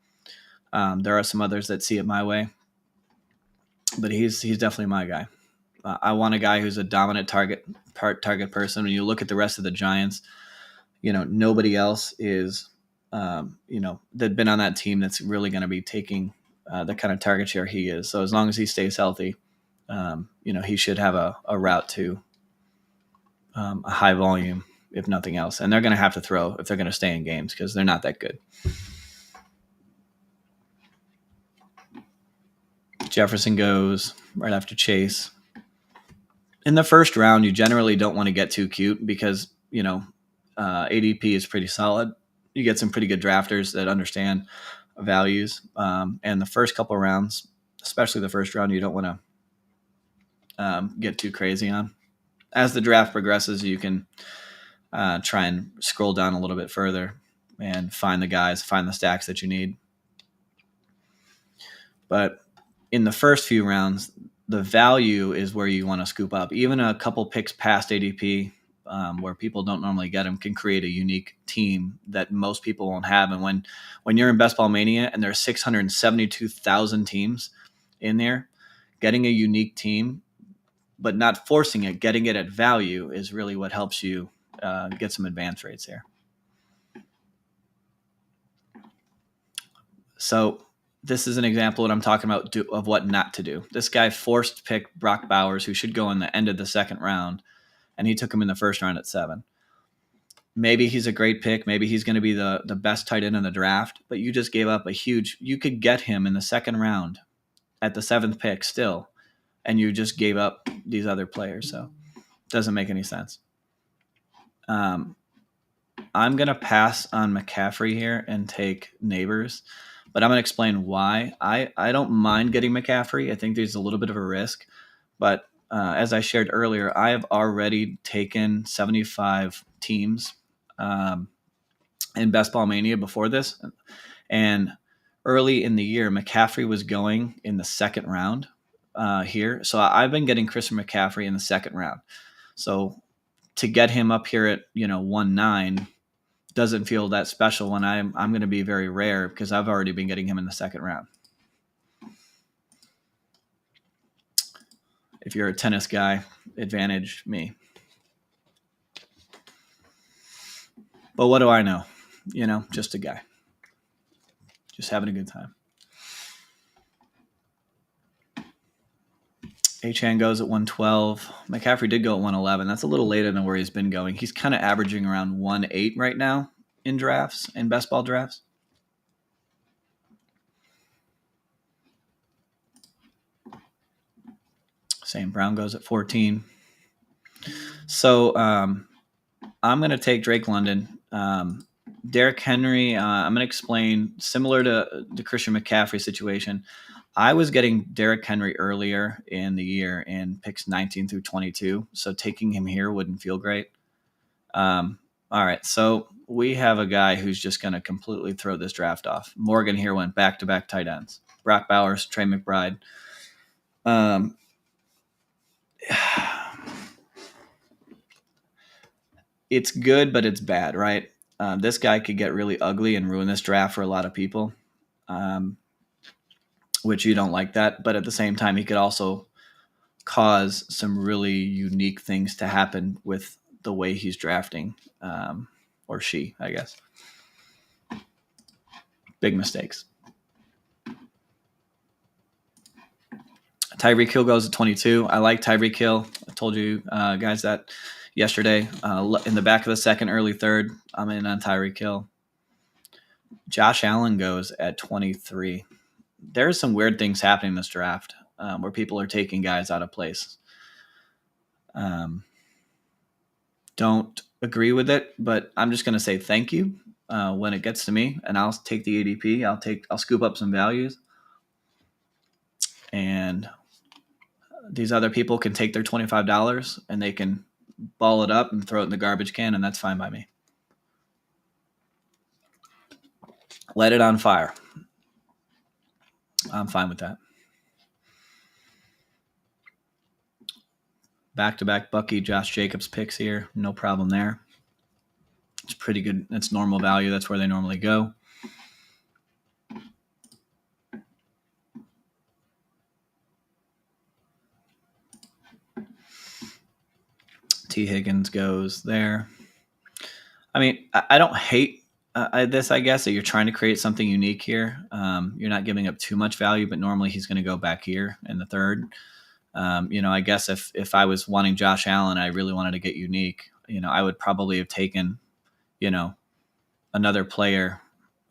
there are some others that see it my way. But he's definitely my guy. I want a guy who's a dominant target person. When you look at the rest of the Giants, nobody else is, that been on that team that's really going to be taking the kind of target share he is. So as long as he stays healthy, he should have a route to a high volume, if nothing else. And they're going to have to throw if they're going to stay in games because they're not that good. Jefferson goes right after Chase. In the first round, you generally don't want to get too cute because, ADP is pretty solid. You get some pretty good drafters that understand values. And the first couple of rounds, especially the first round, you don't want to get too crazy on. As the draft progresses, you can try and scroll down a little bit further and find the stacks that you need. But in the first few rounds, the value is where you want to scoop up. Even a couple picks past ADP, where people don't normally get them, can create a unique team that most people won't have. And when you're in Best Ball Mania and there's 672,000 teams in there, getting a unique team, but not forcing it, getting it at value is really what helps you get some advance rates here. So this is an example that I'm talking about of what not to do. This guy forced pick Brock Bowers, who should go in the end of the second round, and he took him in the first round at 7. Maybe he's a great pick. Maybe he's going to be the best tight end in the draft, but you just gave up you could get him in the second round at the 7th pick still, and you just gave up these other players. So it doesn't make any sense. I'm going to pass on McCaffrey here and take Neighbors, but I'm going to explain why. I don't mind getting McCaffrey. I think there's a little bit of a risk, but as I shared earlier, I have already taken 75 teams in Best Ball Mania before this, And early in the year, McCaffrey was going in the second round here. So I've been getting Christian McCaffrey in the second round. So to get him up here at 1.9 doesn't feel that special when I'm going to be very rare because I've already been getting him in the second round. If you're a tennis guy, advantage me. But what do I know? Just a guy. Just having a good time. Achane goes at 112. McCaffrey did go at 111. That's a little later than where he's been going. He's kind of averaging around 1.8 right now in drafts, in best ball drafts. St. Brown goes at 14. So I'm going to take Drake London. Derrick Henry, I'm going to explain, similar to the Christian McCaffrey situation. I was getting Derrick Henry earlier in the year in picks 19 through 22, so taking him here wouldn't feel great. All right, so we have a guy who's just going to completely throw this draft off. Morgan here went back-to-back tight ends. Brock Bowers, Trey McBride. It's good, but it's bad, right? This guy could get really ugly and ruin this draft for a lot of people, which you don't like that. But at the same time, he could also cause some really unique things to happen with the way he's drafting, or she, I guess. Big mistakes. Tyreek Hill goes at 22. I like Tyreek Hill. I told you guys that yesterday. In the back of the second, early third, I'm in on Tyreek Hill. Josh Allen goes at 23. There's some weird things happening in this draft where people are taking guys out of place. Don't agree with it, but I'm just going to say thank you when it gets to me, and I'll take the ADP. I'll scoop up some values, and these other people can take their $25 and they can ball it up and throw it in the garbage can, and that's fine by me. Let it on fire. I'm fine with that. Back-to-back Bucky, Josh Jacobs picks here. No problem there. It's pretty good. That's normal value. That's where they normally go. T. Higgins goes there. I mean, I don't hate this, I guess, that you're trying to create something unique here. You're not giving up too much value, but normally he's going to go back here in the third. I guess if I was wanting Josh Allen, I really wanted to get unique, I would probably have taken, another player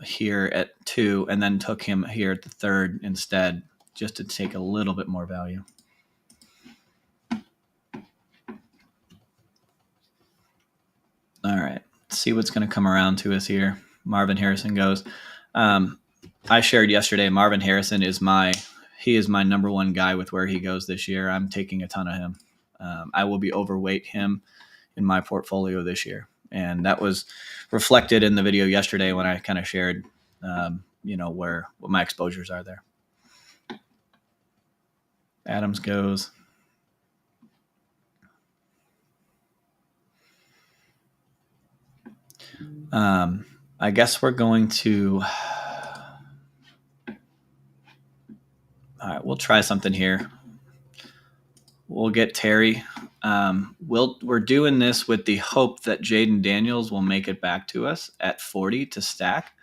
here at 2 and then took him here at the third instead, just to take a little bit more value. All right, let's see what's going to come around to us here. Marvin Harrison goes. I shared yesterday, Marvin Harrison is my number one guy with where he goes this year. I'm taking a ton of him. I will be overweight him in my portfolio this year. And that was reflected in the video yesterday when I kind of shared, what my exposures are there. Adams goes. I guess we're going to. All right, we'll try something here. We'll get Terry. We're doing this with the hope that Jaden Daniels will make it back to us at 40 to stack.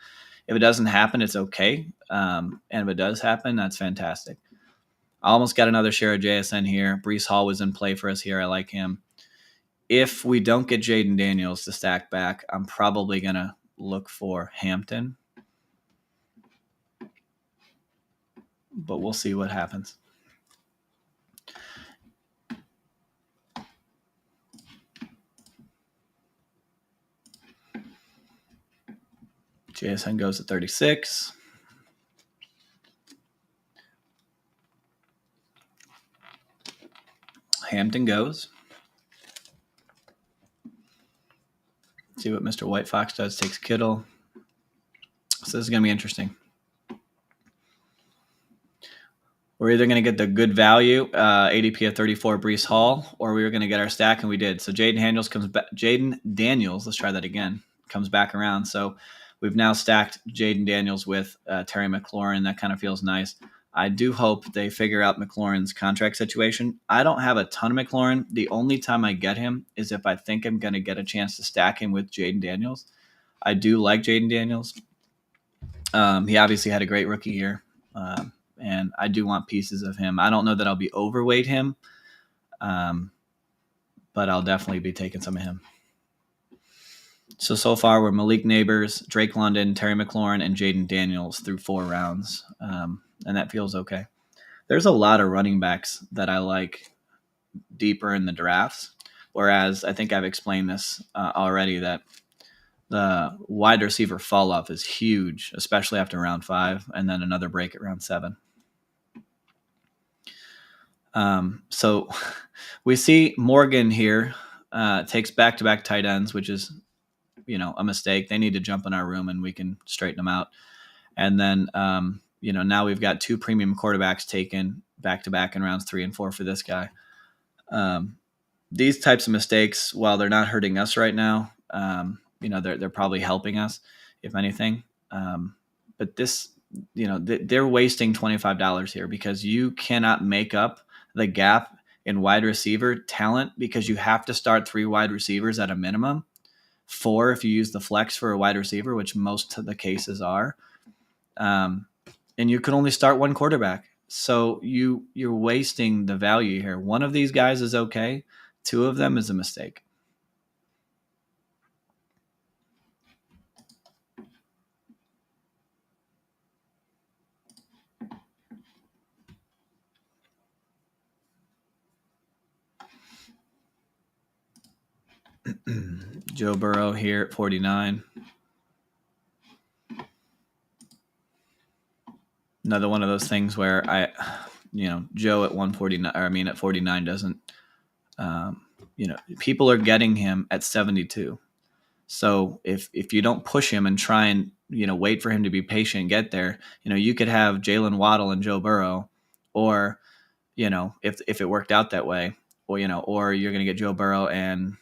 If it doesn't happen, it's okay. And if it does happen, that's fantastic. I almost got another share of JSN here. Breece Hall was in play for us here. I like him. If we don't get Jaden Daniels to stack back, I'm probably going to look for Hampton. But we'll see what happens. JSN goes to 36. Hampton goes. See what Mr. White Fox does. Takes Kittle. So this is going to be interesting. We're either going to get the good value, ADP of 34, Breece Hall, or we were going to get our stack, and we did. So Jaden Daniels comes back. Jaden Daniels, let's try that again, comes back around. So we've now stacked Jaden Daniels with Terry McLaurin. That kind of feels nice. I do hope they figure out McLaurin's contract situation. I don't have a ton of McLaurin. The only time I get him is if I think I'm going to get a chance to stack him with Jaden Daniels. I do like Jaden Daniels. He obviously had a great rookie year. And I do want pieces of him. I don't know that I'll be overweight him, but I'll definitely be taking some of him. So far we're Malik Neighbors, Drake London, Terry McLaurin, and Jaden Daniels through 4 rounds, and that feels okay. There's a lot of running backs that I like deeper in the drafts, whereas I think I've explained this already that the wide receiver fall off is huge, especially after round 5, and then another break at round 7. So we see Morgan here takes back-to-back tight ends, which is, a mistake. They need to jump in our room and we can straighten them out. And then, now we've got 2 premium quarterbacks taken back-to-back in rounds 3 and 4 for this guy. These types of mistakes, while they're not hurting us right now, they're probably helping us, if anything. But this, they're wasting $25 here because you cannot make up the gap in wide receiver talent because you have to start 3 wide receivers at a minimum, 4 if you use the flex for a wide receiver, which most of the cases are. And you can only start 1 quarterback. So you're wasting the value here. One of these guys is okay. 2 of them is a mistake. Joe Burrow here at 49. Another one of those things where Joe at 149, at 49 doesn't, people are getting him at 72. So if you don't push him and try and, wait for him to be patient and get there, you could have Jalen Waddle and Joe Burrow, or, if it worked out that way, or you're going to get Joe Burrow and,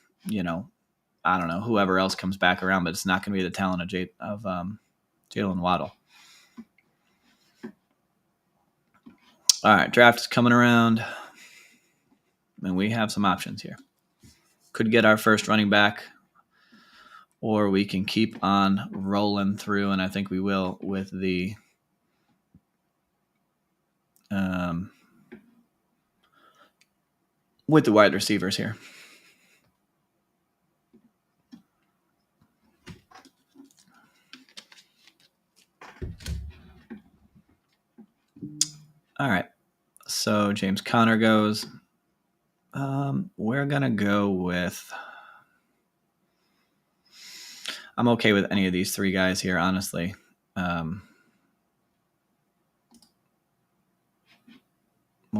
I don't know, whoever else comes back around, but it's not going to be the talent of Jalen Waddle. All right, draft is coming around, and we have some options here. Could get our first running back, or we can keep on rolling through, and I think we will with the wide receivers here. All right, so James Conner goes. We're going to go with... I'm okay with any of these 3 guys here, honestly. We'll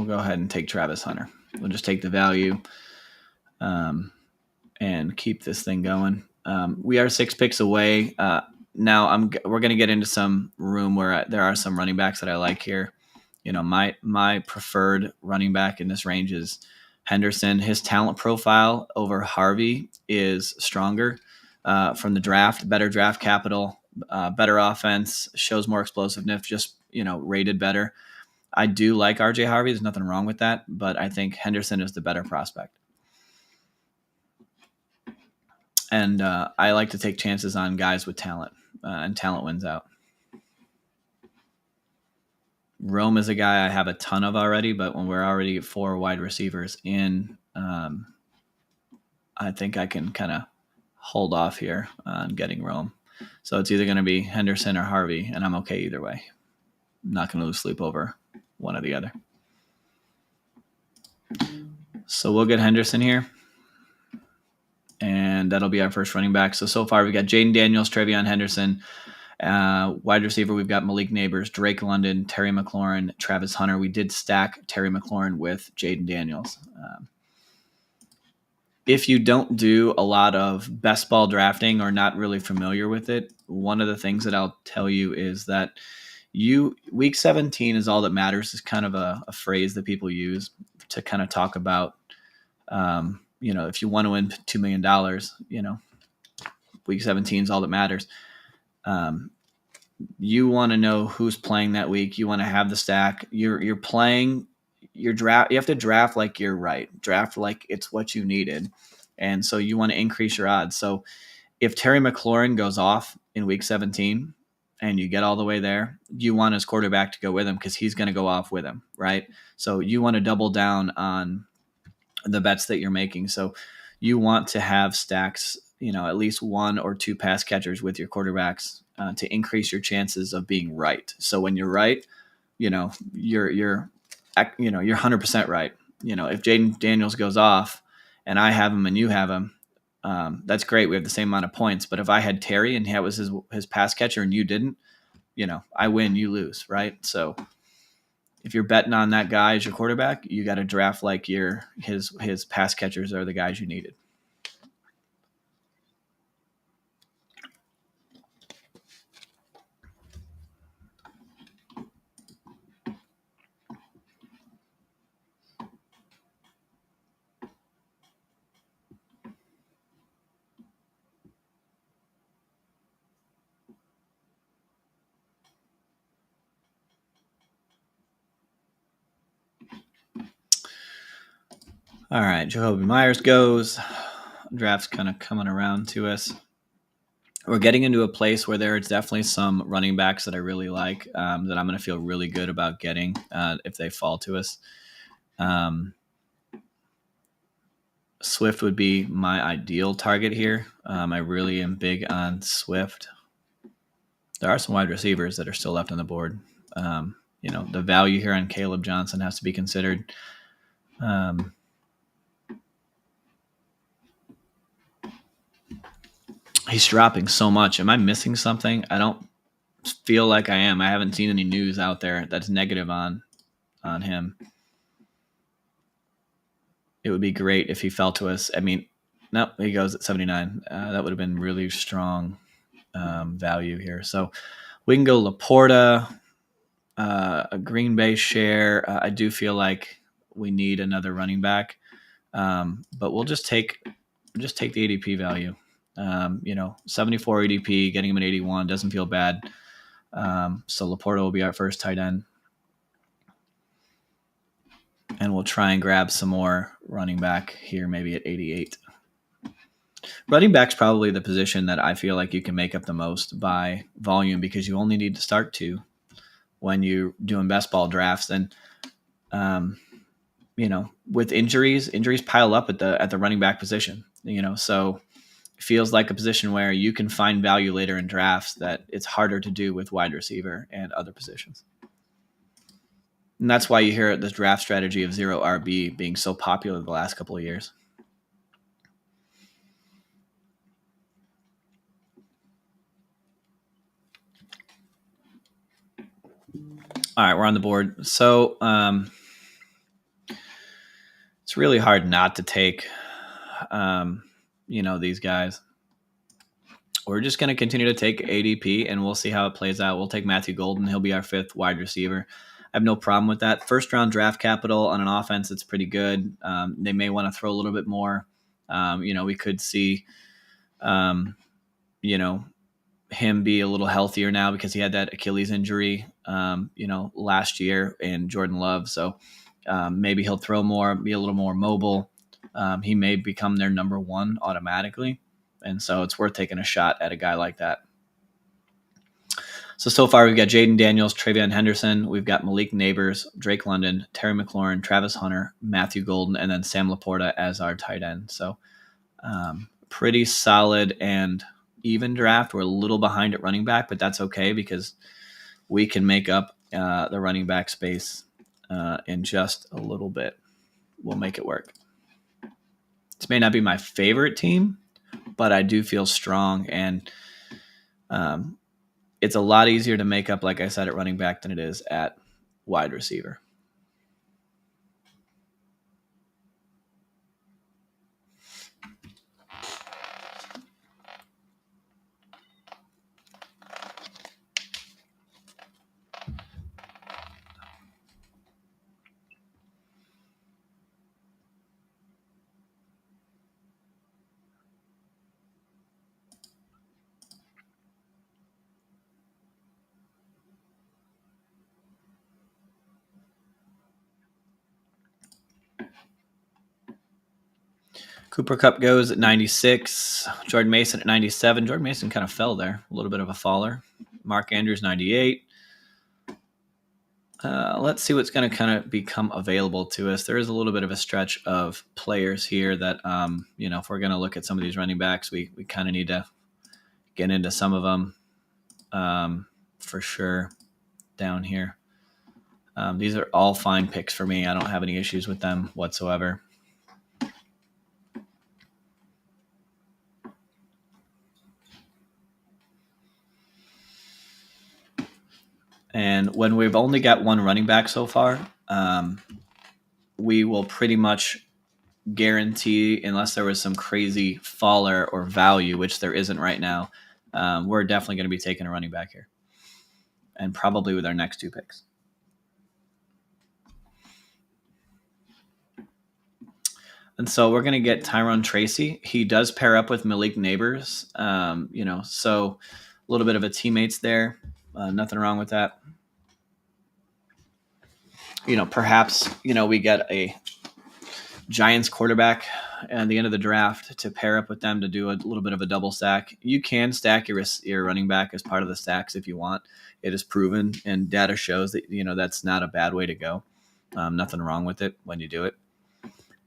go ahead and take Travis Hunter. We'll just take the value and keep this thing going. We are 6 picks away. Now we're going to get into some room where there are some running backs that I like here. My preferred running back in this range is Henderson. His talent profile over Harvey is stronger from the draft, better draft capital, better offense, shows more explosiveness, just, rated better. I do like RJ Harvey. There's nothing wrong with that, but I think Henderson is the better prospect. And I like to take chances on guys with talent, and talent wins out. Rome is a guy I have a ton of already, but when we're already 4 wide receivers in, I think I can kind of hold off here on getting Rome. So it's either going to be Henderson or Harvey, and I'm okay either way. I'm not going to lose sleep over one or the other. So we'll get Henderson here, and that'll be our first running back. So far we've got Jaden Daniels, Trevion Henderson. Wide receiver, we've got Malik Neighbors, Drake London, Terry McLaurin, Travis Hunter. We did stack Terry McLaurin with Jaden Daniels. If you don't do a lot of best ball drafting or not really familiar with it, one of the things that I'll tell you is that week 17 is all that matters is kind of a phrase that people use to kind of talk about, if you want to win $2 million, week 17 is all that matters. You want to know who's playing that week. You want to have the stack. You're playing your draft. You have to draft like you're right. Draft like it's what you needed. And so you want to increase your odds. So if Terry McLaurin goes off in week 17 and you get all the way there, you want his quarterback to go with him because he's going to go off with him, right? So you want to double down on the bets that you're making. So you want to have stacks, at least one or two pass catchers with your quarterbacks to increase your chances of being right. So when you're right, you're 100% right. If Jaden Daniels goes off and I have him and you have him, that's great. We have the same amount of points. But if I had Terry and that was his pass catcher and you didn't, I win, you lose, right? So if you're betting on that guy as your quarterback, you got to draft like his pass catchers are the guys you needed. All right, Jacoby Myers goes. Draft's kind of coming around to us. We're getting into a place where there's definitely some running backs that I really like that I'm going to feel really good about getting if they fall to us. Swift would be my ideal target here. I really am big on Swift. There are some wide receivers that are still left on the board. The value here on Caleb Johnson has to be considered. He's dropping so much. Am I missing something? I don't feel like I am. I haven't seen any news out there that's negative on him. It would be great if he fell to us. I mean, no, he goes at 79. That would have been really strong value here. So we can go Laporta, a Green Bay share. I do feel like we need another running back, but we'll just take the ADP value. 74 ADP, getting him at 81 doesn't feel bad. So Laporta will be our first tight end. And we'll try and grab some more running back here, maybe at 88. Running back's probably the position that I feel like you can make up the most by volume because you only need to start two when you're doing best ball drafts. And, with injuries pile up at the running back position, so it feels like a position where you can find value later in drafts that it's harder to do with wide receiver and other positions. And that's why you hear this draft strategy of zero RB being so popular the last couple of years. All right, we're on the board. So it's really hard not to take, these guys. We're just going to continue to take ADP, and we'll see how it plays out. We'll take Matthew Golden. He'll be our fifth wide receiver. I have no problem with that. First round draft capital on an offense, it's pretty good. They may want to throw a little bit more. We could see, him be a little healthier now because he had that Achilles injury, last year in Jordan Love. So maybe he'll throw more, be a little more mobile. He may become their number one automatically. And so it's worth taking a shot at a guy like that. So far we've got Jaden Daniels, Travion Henderson. We've got Malik Nabers, Drake London, Terry McLaurin, Travis Hunter, Matthew Golden, and then Sam Laporta as our tight end. So pretty solid and even draft. We're a little behind at running back, but that's okay because we can make up the running back space in just a little bit. We'll make it work. This may not be my favorite team, but I do feel strong, and it's a lot easier to make up, like I said, at running back than it is at wide receiver. Cooper Cup goes at 96. Jordan Mason at 97. Jordan Mason kind of fell there. A little bit of a faller. Mark Andrews, 98. Let's see what's going to kind of become available to us. There is a little bit of a stretch of players here that, if we're going to look at some of these running backs, we kind of need to get into some of them for sure down here. These are all fine picks for me. I don't have any issues with them whatsoever. And when we've only got one running back so far, we will pretty much guarantee, unless there was some crazy faller or value, which there isn't right now, we're definitely going to be taking a running back here. And probably with our next two picks. And so we're going to get Tyrone Tracy. He does pair up with Malik Neighbors, so a little bit of a teammates there. Nothing wrong with that. Perhaps, we get a Giants quarterback at the end of the draft to pair up with them to do a little bit of a double stack. You can stack your running back as part of the stacks if you want. It is proven, and data shows that, that's not a bad way to go. Nothing wrong with it when you do it.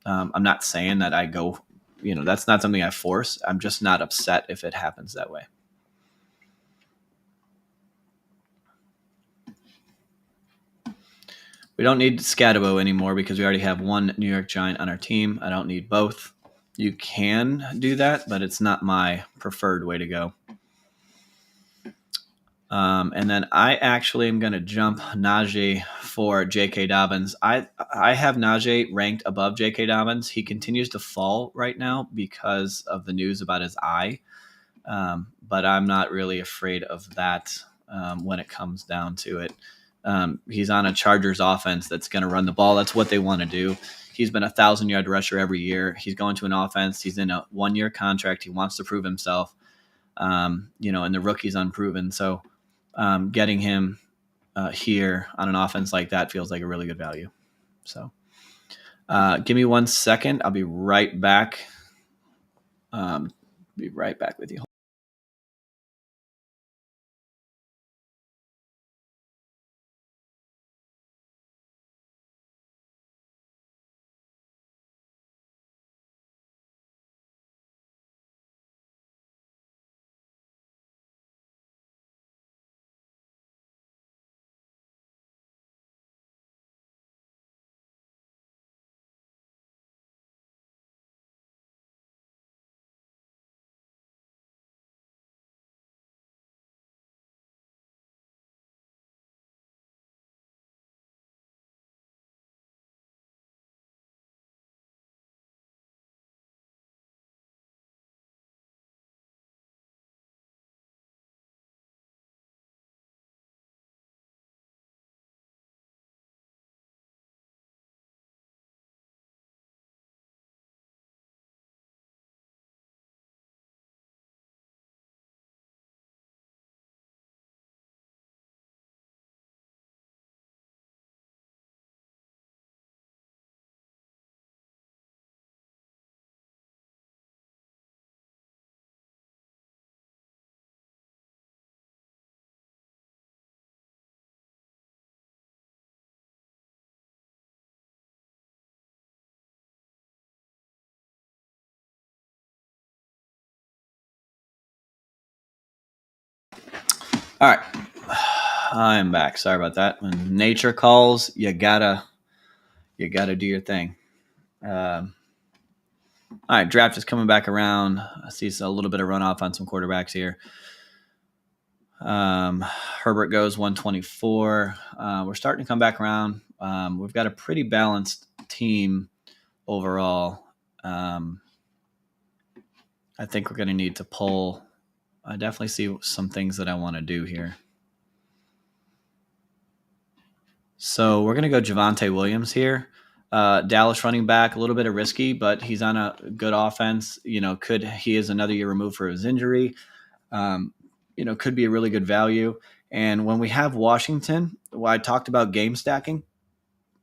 I'm not saying that I go, that's not something I force. I'm just not upset if it happens that way. We don't need Scadabo anymore because we already have one New York Giant on our team. I don't need both. You can do that, but it's not my preferred way to go. And then I actually am going to jump Najee for J.K. Dobbins. I have Najee ranked above J.K. Dobbins. He continues to fall right now because of the news about his eye. But I'm not really afraid of that when it comes down to it. He's on a Chargers offense that's going to run the ball. That's what they want to do. He's been a 1,000-yard rusher every year. He's going to an offense. He's in a one-year contract. He wants to prove himself, and the rookie's unproven. So getting him here on an offense like that feels like a really good value. So give me 1 second. I'll be right back. Be right back with you. All right. I'm back. Sorry about that. When nature calls, you gotta do your thing. All right, draft is coming back around. I see a little bit of runoff on some quarterbacks here. Herbert goes 124. We're starting to come back around. We've got a pretty balanced team overall. I think we're going to need to pull. I definitely see some things that I want to do here. So we're going to go Javonte Williams here. Dallas running back, a little bit of risky, but he's on a good offense. He is another year removed for his injury. Could be a really good value. And when we have Washington, I talked about game stacking,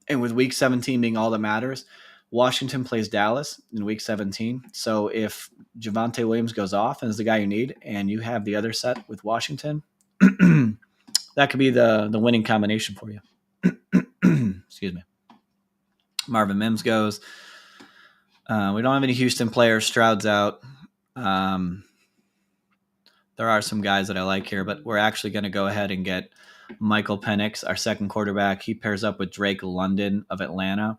and with week 17 being all that matters, Washington plays Dallas in week 17. So if Javonte Williams goes off and is the guy you need, and you have the other set with Washington, that could be the winning combination for you. Excuse me. Marvin Mims goes. We don't have any Houston players. Stroud's out. There are some guys that I like here, but we're actually going to go ahead and get Michael Penix, our second quarterback. He pairs up with Drake London of Atlanta.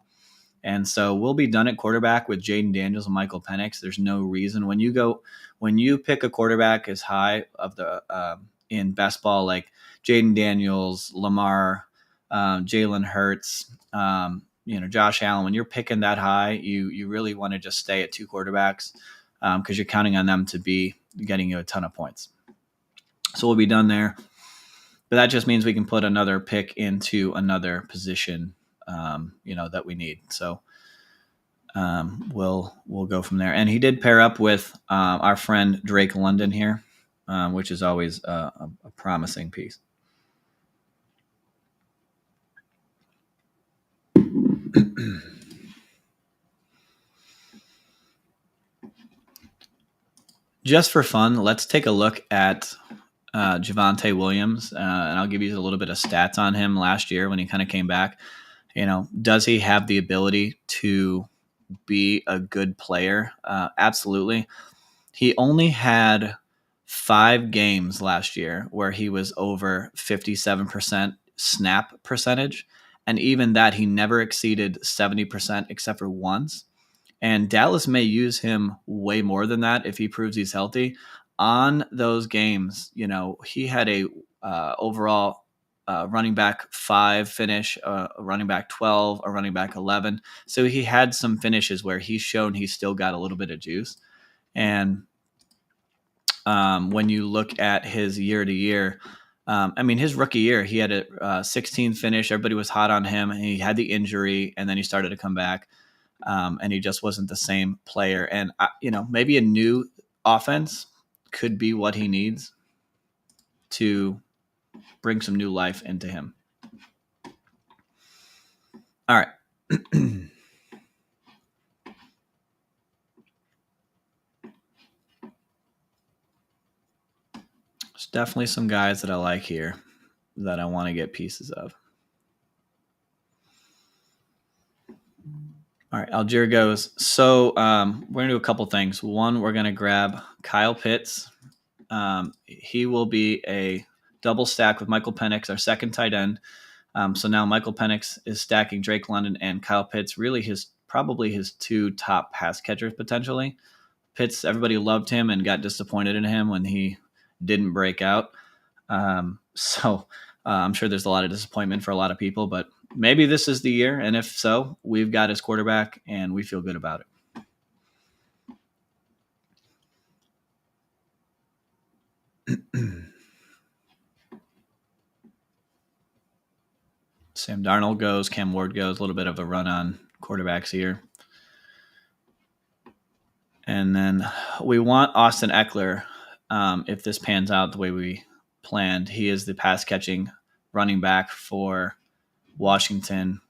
And so we'll be done at quarterback with Jaden Daniels and Michael Penix. There's no reason when you pick a quarterback as high of the in best ball like Jaden Daniels, Lamar, Jalen Hurts, Josh Allen. When you're picking that high, you really want to just stay at two quarterbacks because you're counting on them to be getting you a ton of points. So we'll be done there. But that just means we can put another pick into another position that we need. So we'll go from there. And he did pair up with our friend Drake London here, which is always a promising piece. Just for fun, let's take a look at Javonte Williams, and I'll give you a little bit of stats on him last year when he kind of came back. Does he have the ability to be a good player? Absolutely. He only had 5 games last year where he was over 57% snap percentage. And even that, he never exceeded 70% except for once. And Dallas may use him way more than that if he proves he's healthy. On those games, he had a overall running back 5 finish, a running back 12, a running back 11. So he had some finishes where he's shown he's still got a little bit of juice. And when you look at his year to year, his rookie year, he had a 16 finish. Everybody was hot on him. And he had the injury, and then he started to come back, and he just wasn't the same player. And, maybe a new offense could be what he needs to bring some new life into him. All right. There's definitely some guys that I like here that I want to get pieces of. All right, Algier goes. So we're going to do a couple things. One, we're going to grab Kyle Pitts. He will be a double stack with Michael Penix, our second tight end. So now Michael Penix is stacking Drake London and Kyle Pitts, really probably his 2 top pass catchers potentially. Pitts, everybody loved him and got disappointed in him when he didn't break out. So I'm sure there's a lot of disappointment for a lot of people, but maybe this is the year. And if so, we've got his quarterback and we feel good about it. Sam Darnold goes, Cam Ward goes, a little bit of a run on quarterbacks here. And then we want Austin Eckler. If this pans out the way we planned, he is the pass catching running back for Washington,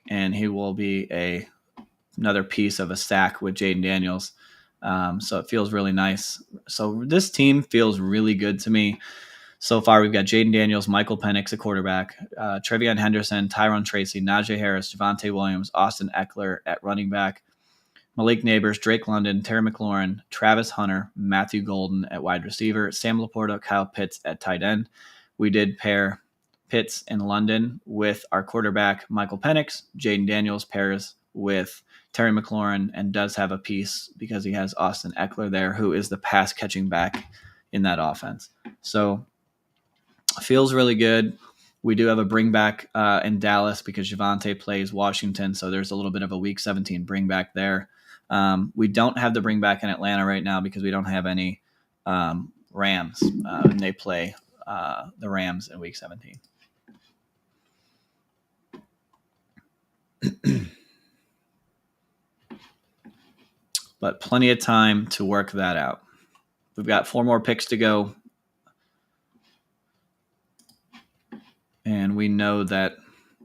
and he will be another piece of a stack with Jaden Daniels. So it feels really nice. So this team feels really good to me. So far, we've got Jaden Daniels, Michael Penix, a quarterback, Trevion Henderson, Tyrone Tracy, Najee Harris, Javonte Williams, Austin Eckler at running back, Malik Neighbors, Drake London, Terry McLaurin, Travis Hunter, Matthew Golden at wide receiver, Sam Laporta, Kyle Pitts at tight end. We did pair Pitts and London with our quarterback, Michael Penix. Jaden Daniels pairs with Terry McLaurin and does have a piece because he has Austin Eckler there, who is the pass catching back in that offense. So feels really good. We do have a bring back in Dallas because Javonte plays Washington. So there's a little bit of a week 17 bring back there. We don't have the bring back in Atlanta right now because we don't have any Rams, and they play the Rams in week 17. But plenty of time to work that out. We've got 4 more picks to go. And we know that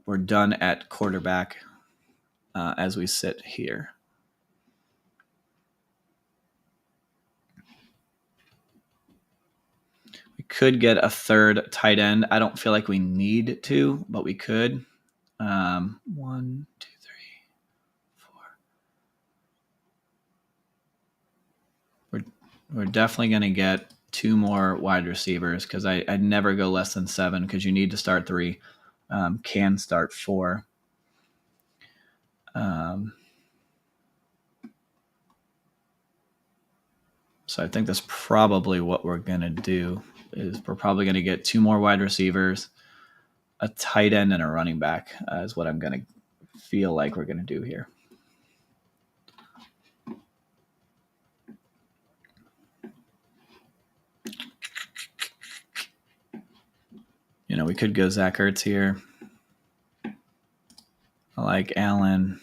we're done at quarterback as we sit here. We could get a third tight end. I don't feel like we need to, but we could. 1, 2, 3, 4. We're definitely going to get 2 more wide receivers because I'd never go less than 7 because you need to start 3. Can start 4. So I think that's probably what we're going to do is we're probably going to get 2 more wide receivers, a tight end, and a running back is what I'm going to feel like we're going to do here. You know, we could go Zach Ertz here. I like Allen.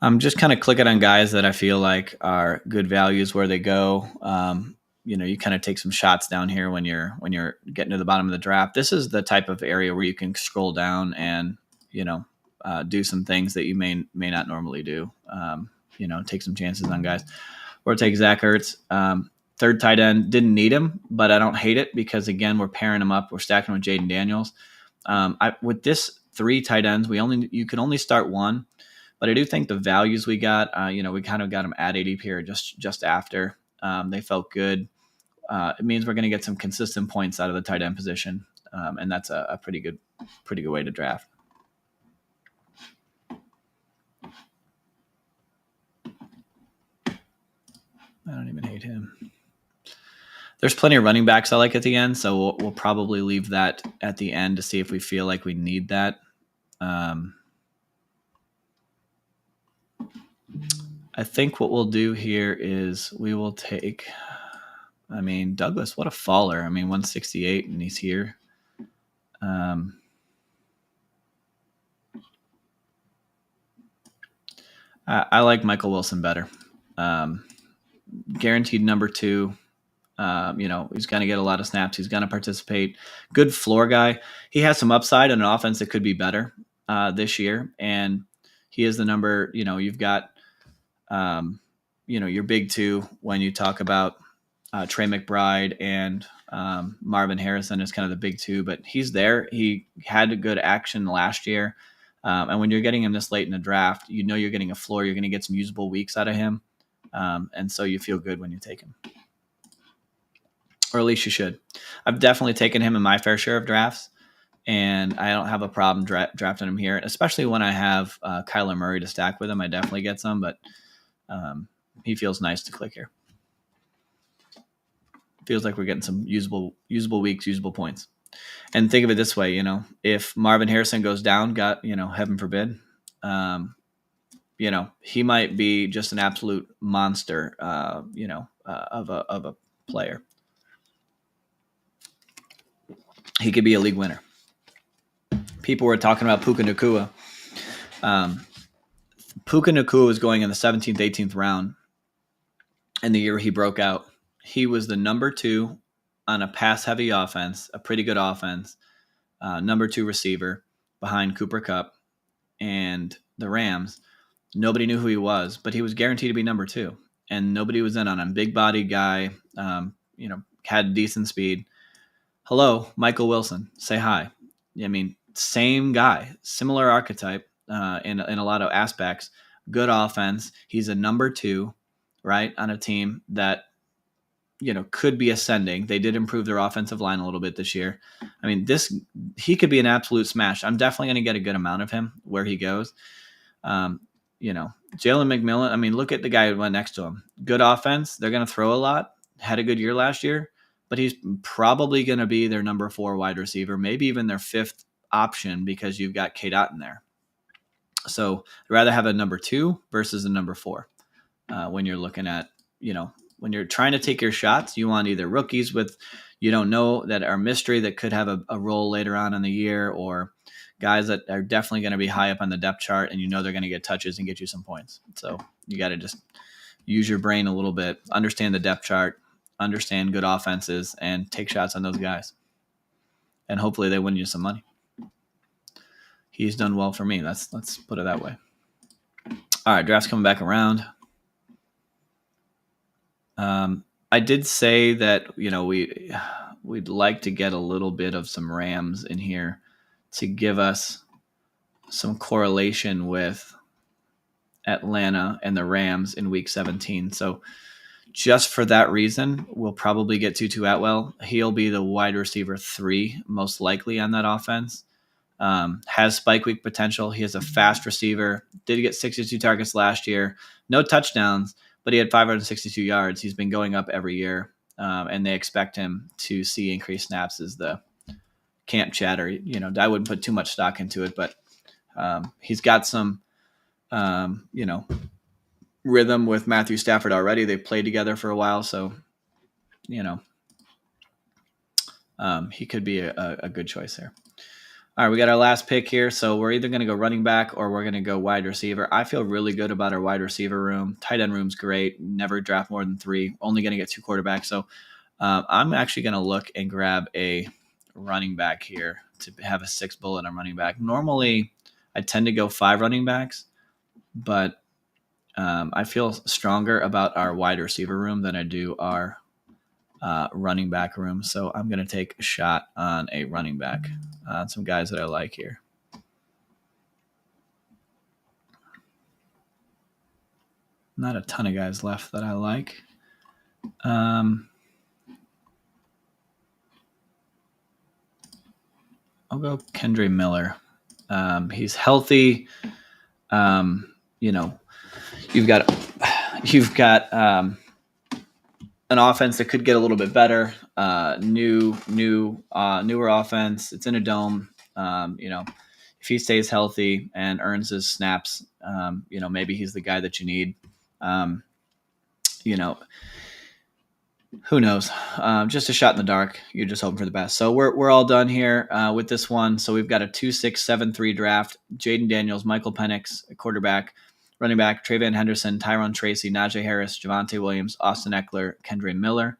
I'm just kind of clicking on guys that I feel like are good values where they go. You know, you kind of take some shots down here when you're getting to the bottom of the draft. This is the type of area where you can scroll down and, you know, do some things that you may not normally do. You know, take some chances on guys. Or take Zach Ertz. Third tight end, didn't need him, but I don't hate it because, again, we're pairing him up. We're stacking with Jaden Daniels. With this 3 tight ends, you can only start 1. But I do think the values we got, you know, we kind of got them at ADP here just after. They felt good. It means we're going to get some consistent points out of the tight end position, and that's a pretty good way to draft. I don't even hate him. There's plenty of running backs I like at the end, so we'll probably leave that at the end to see if we feel like we need that. I think what we'll do here is we will take, I mean, Douglas, what a faller. I mean, 168 and he's here. I like Michael Wilson better. Guaranteed number 2. You know, he's going to get a lot of snaps. He's going to participate. Good floor guy. He has some upside in an offense that could be better this year. And he is the number, you know, you've got, you know, your big 2 when you talk about Trey McBride and Marvin Harrison is kind of the big 2, but he's there. He had a good action last year. And when you're getting him this late in the draft, you know you're getting a floor. You're going to get some usable weeks out of him. And so you feel good when you take him. Or at least you should. I've definitely taken him in my fair share of drafts, and I don't have a problem drafting him here, especially when I have Kyler Murray to stack with him. I definitely get some, but he feels nice to click here. Feels like we're getting some usable weeks, usable points. And think of it this way, you know, if Marvin Harrison goes down, you know, heaven forbid, you know, he might be just an absolute monster, you know, of a player. He could be a league winner. People were talking about Puka Nacua. Puka Nacua was going in the 17th, 18th round. And the year he broke out, he was the number 2 on a pass-heavy offense, a pretty good offense, number 2 receiver behind Cooper Kupp and the Rams. Nobody knew who he was, but he was guaranteed to be number 2. And nobody was in on him. Big-bodied guy, you know, had decent speed. Hello, Michael Wilson. Say hi. I mean, same guy, similar archetype in a lot of aspects. Good offense. He's a number 2, right, on a team that, you know, could be ascending. They did improve their offensive line a little bit this year. I mean, he could be an absolute smash. I'm definitely going to get a good amount of him where he goes. You know, Jalen McMillan. I mean, look at the guy who went next to him. Good offense. They're going to throw a lot. Had a good year last year. But he's probably going to be their number 4 wide receiver, maybe even their 5th option because you've got K-Dot in there. So I'd rather have a number 2 versus a number 4 when you're looking at, you know, when you're trying to take your shots, you want either rookies with you don't know that are mystery that could have a role later on in the year, or guys that are definitely going to be high up on the depth chart and you know they're going to get touches and get you some points. So you got to just use your brain a little bit, understand the depth chart, understand good offenses and take shots on those guys. And hopefully they win you some money. He's done well for me. Let's put it that way. All right, draft's coming back around. I did say that, we'd like to get a little bit of some Rams in here to give us some correlation with Atlanta and the Rams in week 17. So just for that reason, we'll probably get Tutu Atwell. He'll be the wide receiver 3, most likely on that offense. Has spike week potential. He is a fast receiver. Did get 62 targets last year. No touchdowns, but he had 562 yards. He's been going up every year, and they expect him to see increased snaps as the camp chatter. I wouldn't put too much stock into it, but he's got some, rhythm with Matthew Stafford already. They've played together for a while, so, he could be a good choice there. All right, we got our last pick here. So we're either going to go running back or we're going to go wide receiver. I feel really good about our wide receiver room. Tight end room's great. Never draft more than 3. Only going to get 2 quarterbacks. So I'm actually going to look and grab a running back here to have a 6 bullet on running back. Normally, I tend to go 5 running backs, but I feel stronger about our wide receiver room than I do our running back room. So I'm going to take a shot on a running back. Some guys that I like here. Not a ton of guys left that I like. I'll go Kendre Miller. He's healthy. You've got an offense that could get a little bit better. Newer offense. It's in a dome. If he stays healthy and earns his snaps, maybe he's the guy that you need. Who knows? Just a shot in the dark. You're just hoping for the best. So we're all done here with this one. So we've got a 2-6-7-3 draft. Jaden Daniels, Michael Penix, a quarterback. Running back, Travion Henderson, Tyrone Tracy, Najee Harris, Javonte Williams, Austin Eckler, Kendre Miller.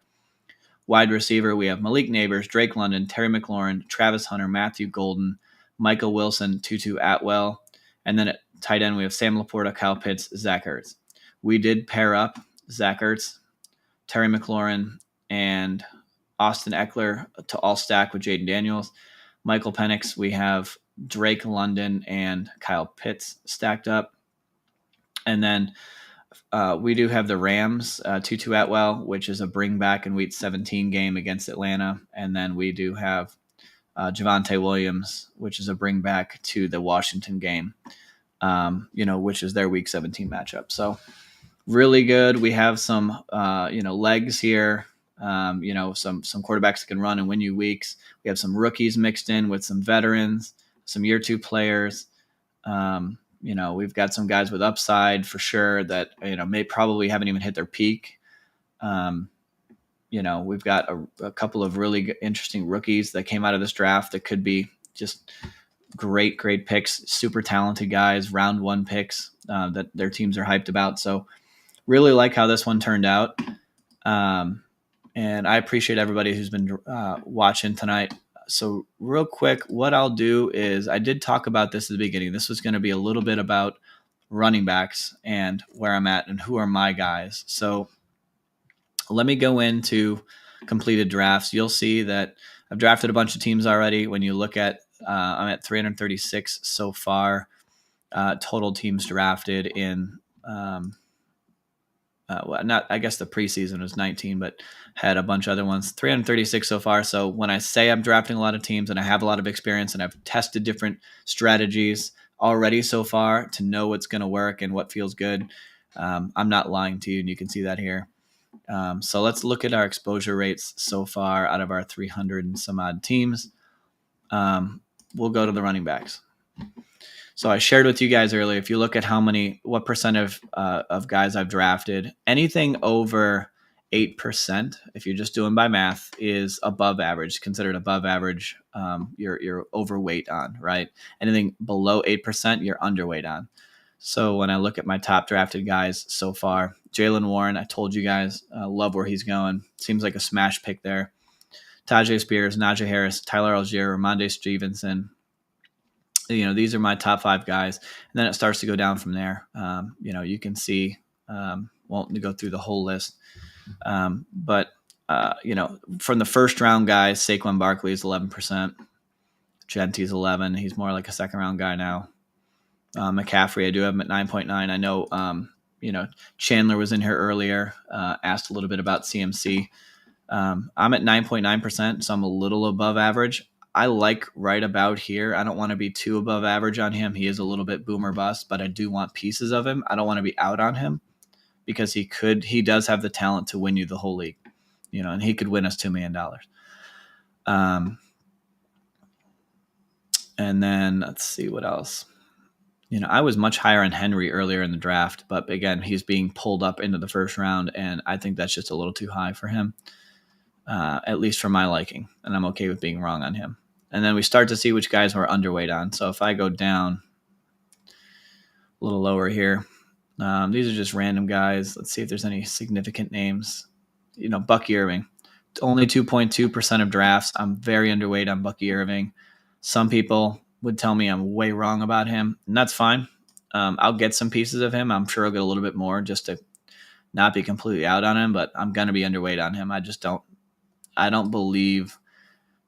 Wide receiver, we have Malik Neighbors, Drake London, Terry McLaurin, Travis Hunter, Matthew Golden, Michael Wilson, Tutu Atwell. And then at tight end, we have Sam Laporta, Kyle Pitts, Zach Ertz. We did pair up Zach Ertz, Terry McLaurin, and Austin Eckler to all stack with Jaden Daniels. Michael Penix, we have Drake London and Kyle Pitts stacked up. And then we do have the Rams, Tutu Atwell, which is a bring back in week 17 game against Atlanta. And then we do have Javonte Williams, which is a bring back to the Washington game, which is their week 17 matchup. So really good. We have some, legs here, some quarterbacks that can run and win you weeks. We have some rookies mixed in with some veterans, some year 2 players. We've got some guys with upside for sure that, may probably haven't even hit their peak. We've got a couple of really interesting rookies that came out of this draft that could be just great picks, super talented guys, round 1 picks that their teams are hyped about. So really like how this one turned out. And I appreciate everybody who's been watching tonight. So real quick, what I'll do is I did talk about this at the beginning. This was going to be a little bit about running backs and where I'm at and who are my guys. So let me go into completed drafts. You'll see that I've drafted a bunch of teams already. When you look at, I'm at 336 so far, total teams drafted in, I guess the preseason was 19, but had a bunch of other ones. 336 so far. So when I say I'm drafting a lot of teams and I have a lot of experience and I've tested different strategies already so far to know what's going to work and what feels good, I'm not lying to you, and you can see that here. So let's look at our exposure rates so far out of our 300 and some odd teams. We'll go to the running backs. So I shared with you guys earlier, if you look at what percent of guys I've drafted, anything over 8%, if you're just doing by math, is above average, considered above average. You're overweight on, right? Anything below 8%, you're underweight on. So when I look at my top drafted guys so far, Jaylen Warren, I told you guys, love where he's going. Seems like a smash pick there. Tajay Spears, Najee Harris, Tyler Algier, Ramondre Stevenson. These are my top 5 guys. And then it starts to go down from there. You can see, won't go through the whole list. But from the first round guys, Saquon Barkley is 11%. Gentie's 11. He's more like a second round guy now. McCaffrey, I do have him at 9.9. I know, Chandler was in here earlier, asked a little bit about CMC. I'm at 9.9%, so I'm a little above average. I like right about here. I don't want to be too above average on him. He is a little bit boomer bust, but I do want pieces of him. I don't want to be out on him because he does have the talent to win you the whole league, and he could win us $2 million. And then let's see what else. I was much higher on Henry earlier in the draft, but again, he's being pulled up into the first round, and I think that's just a little too high for him, at least for my liking, and I'm okay with being wrong on him. And then we start to see which guys we're underweight on. So if I go down a little lower here, these are just random guys. Let's see if there's any significant names. Bucky Irving, only 2.2% of drafts. I'm very underweight on Bucky Irving. Some people would tell me I'm way wrong about him, and that's fine. I'll get some pieces of him. I'm sure I'll get a little bit more just to not be completely out on him, but I'm going to be underweight on him. I don't believe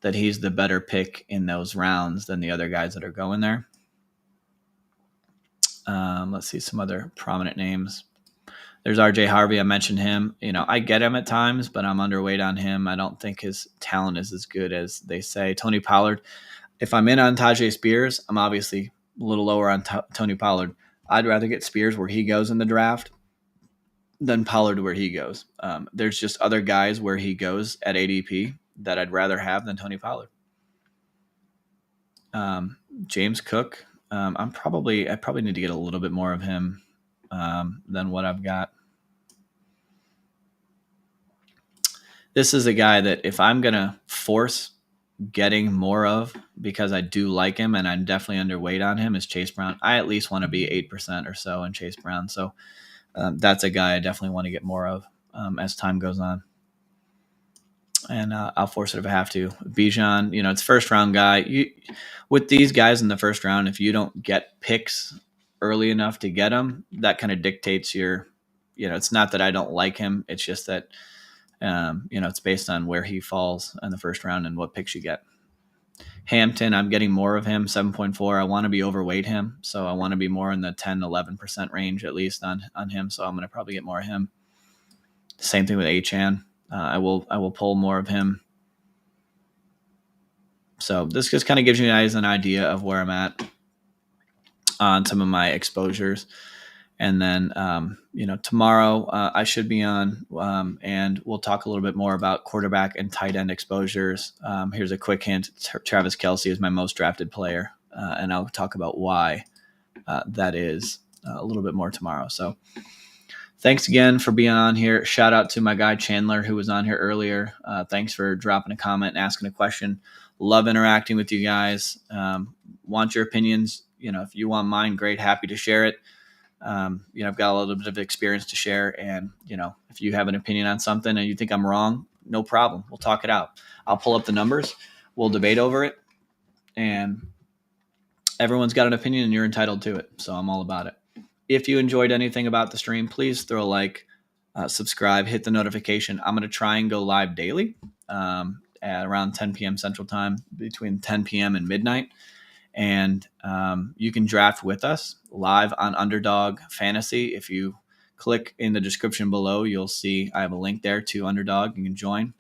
that he's the better pick in those rounds than the other guys that are going there. Let's see some other prominent names. There's RJ Harvey. I mentioned him. I get him at times, but I'm underweight on him. I don't think his talent is as good as they say. Tony Pollard. If I'm in on Tajay Spears, I'm obviously a little lower on Tony Pollard. I'd rather get Spears where he goes in the draft than Pollard where he goes. There's just other guys where he goes at ADP that I'd rather have than Tony Pollard. James Cook. I probably need to get a little bit more of him than what I've got. This is a guy that if I'm going to force getting more of, because I do like him and I'm definitely underweight on him, is Chase Brown. I at least want to be 8% or so in Chase Brown. So that's a guy I definitely want to get more of as time goes on. And I'll force it if I have to. Bijan, it's first round guy. With these guys in the first round, if you don't get picks early enough to get them, that kind of dictates your, it's not that I don't like him. It's just that, it's based on where he falls in the first round and what picks you get. Hampton, I'm getting more of him, 7.4. I want to be overweight him, so I want to be more in the 10, 11% range at least on him, so I'm going to probably get more of him. Same thing with Achane. I will pull more of him. So this just kind of gives you guys an idea of where I'm at on some of my exposures. And then, tomorrow I should be on and we'll talk a little bit more about quarterback and tight end exposures. Here's a quick hint. Travis Kelce is my most drafted player, and I'll talk about why that is a little bit more tomorrow. So thanks again for being on here. Shout out to my guy Chandler, who was on here earlier. Thanks for dropping a comment and asking a question. Love interacting with you guys. Want your opinions. If you want mine, great. Happy to share it. I've got a little bit of experience to share, and if you have an opinion on something and you think I'm wrong, no problem. We'll talk it out. I'll pull up the numbers. We'll debate over it, and everyone's got an opinion and you're entitled to it. So I'm all about it. If you enjoyed anything about the stream, please throw a like, subscribe, hit the notification. I'm going to try and go live daily at around 10 p.m. Central Time, between 10 p.m. and midnight. And you can draft with us live on Underdog Fantasy. If you click in the description below, you'll see I have a link there to Underdog. You can join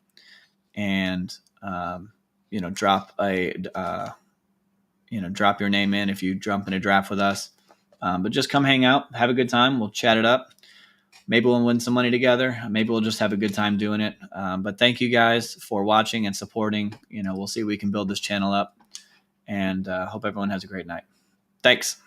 and drop your name in if you jump in a draft with us. But just come hang out, have a good time. We'll chat it up. Maybe we'll win some money together. Maybe we'll just have a good time doing it. But thank you guys for watching and supporting. We'll see if we can build this channel up. And hope everyone has a great night. Thanks.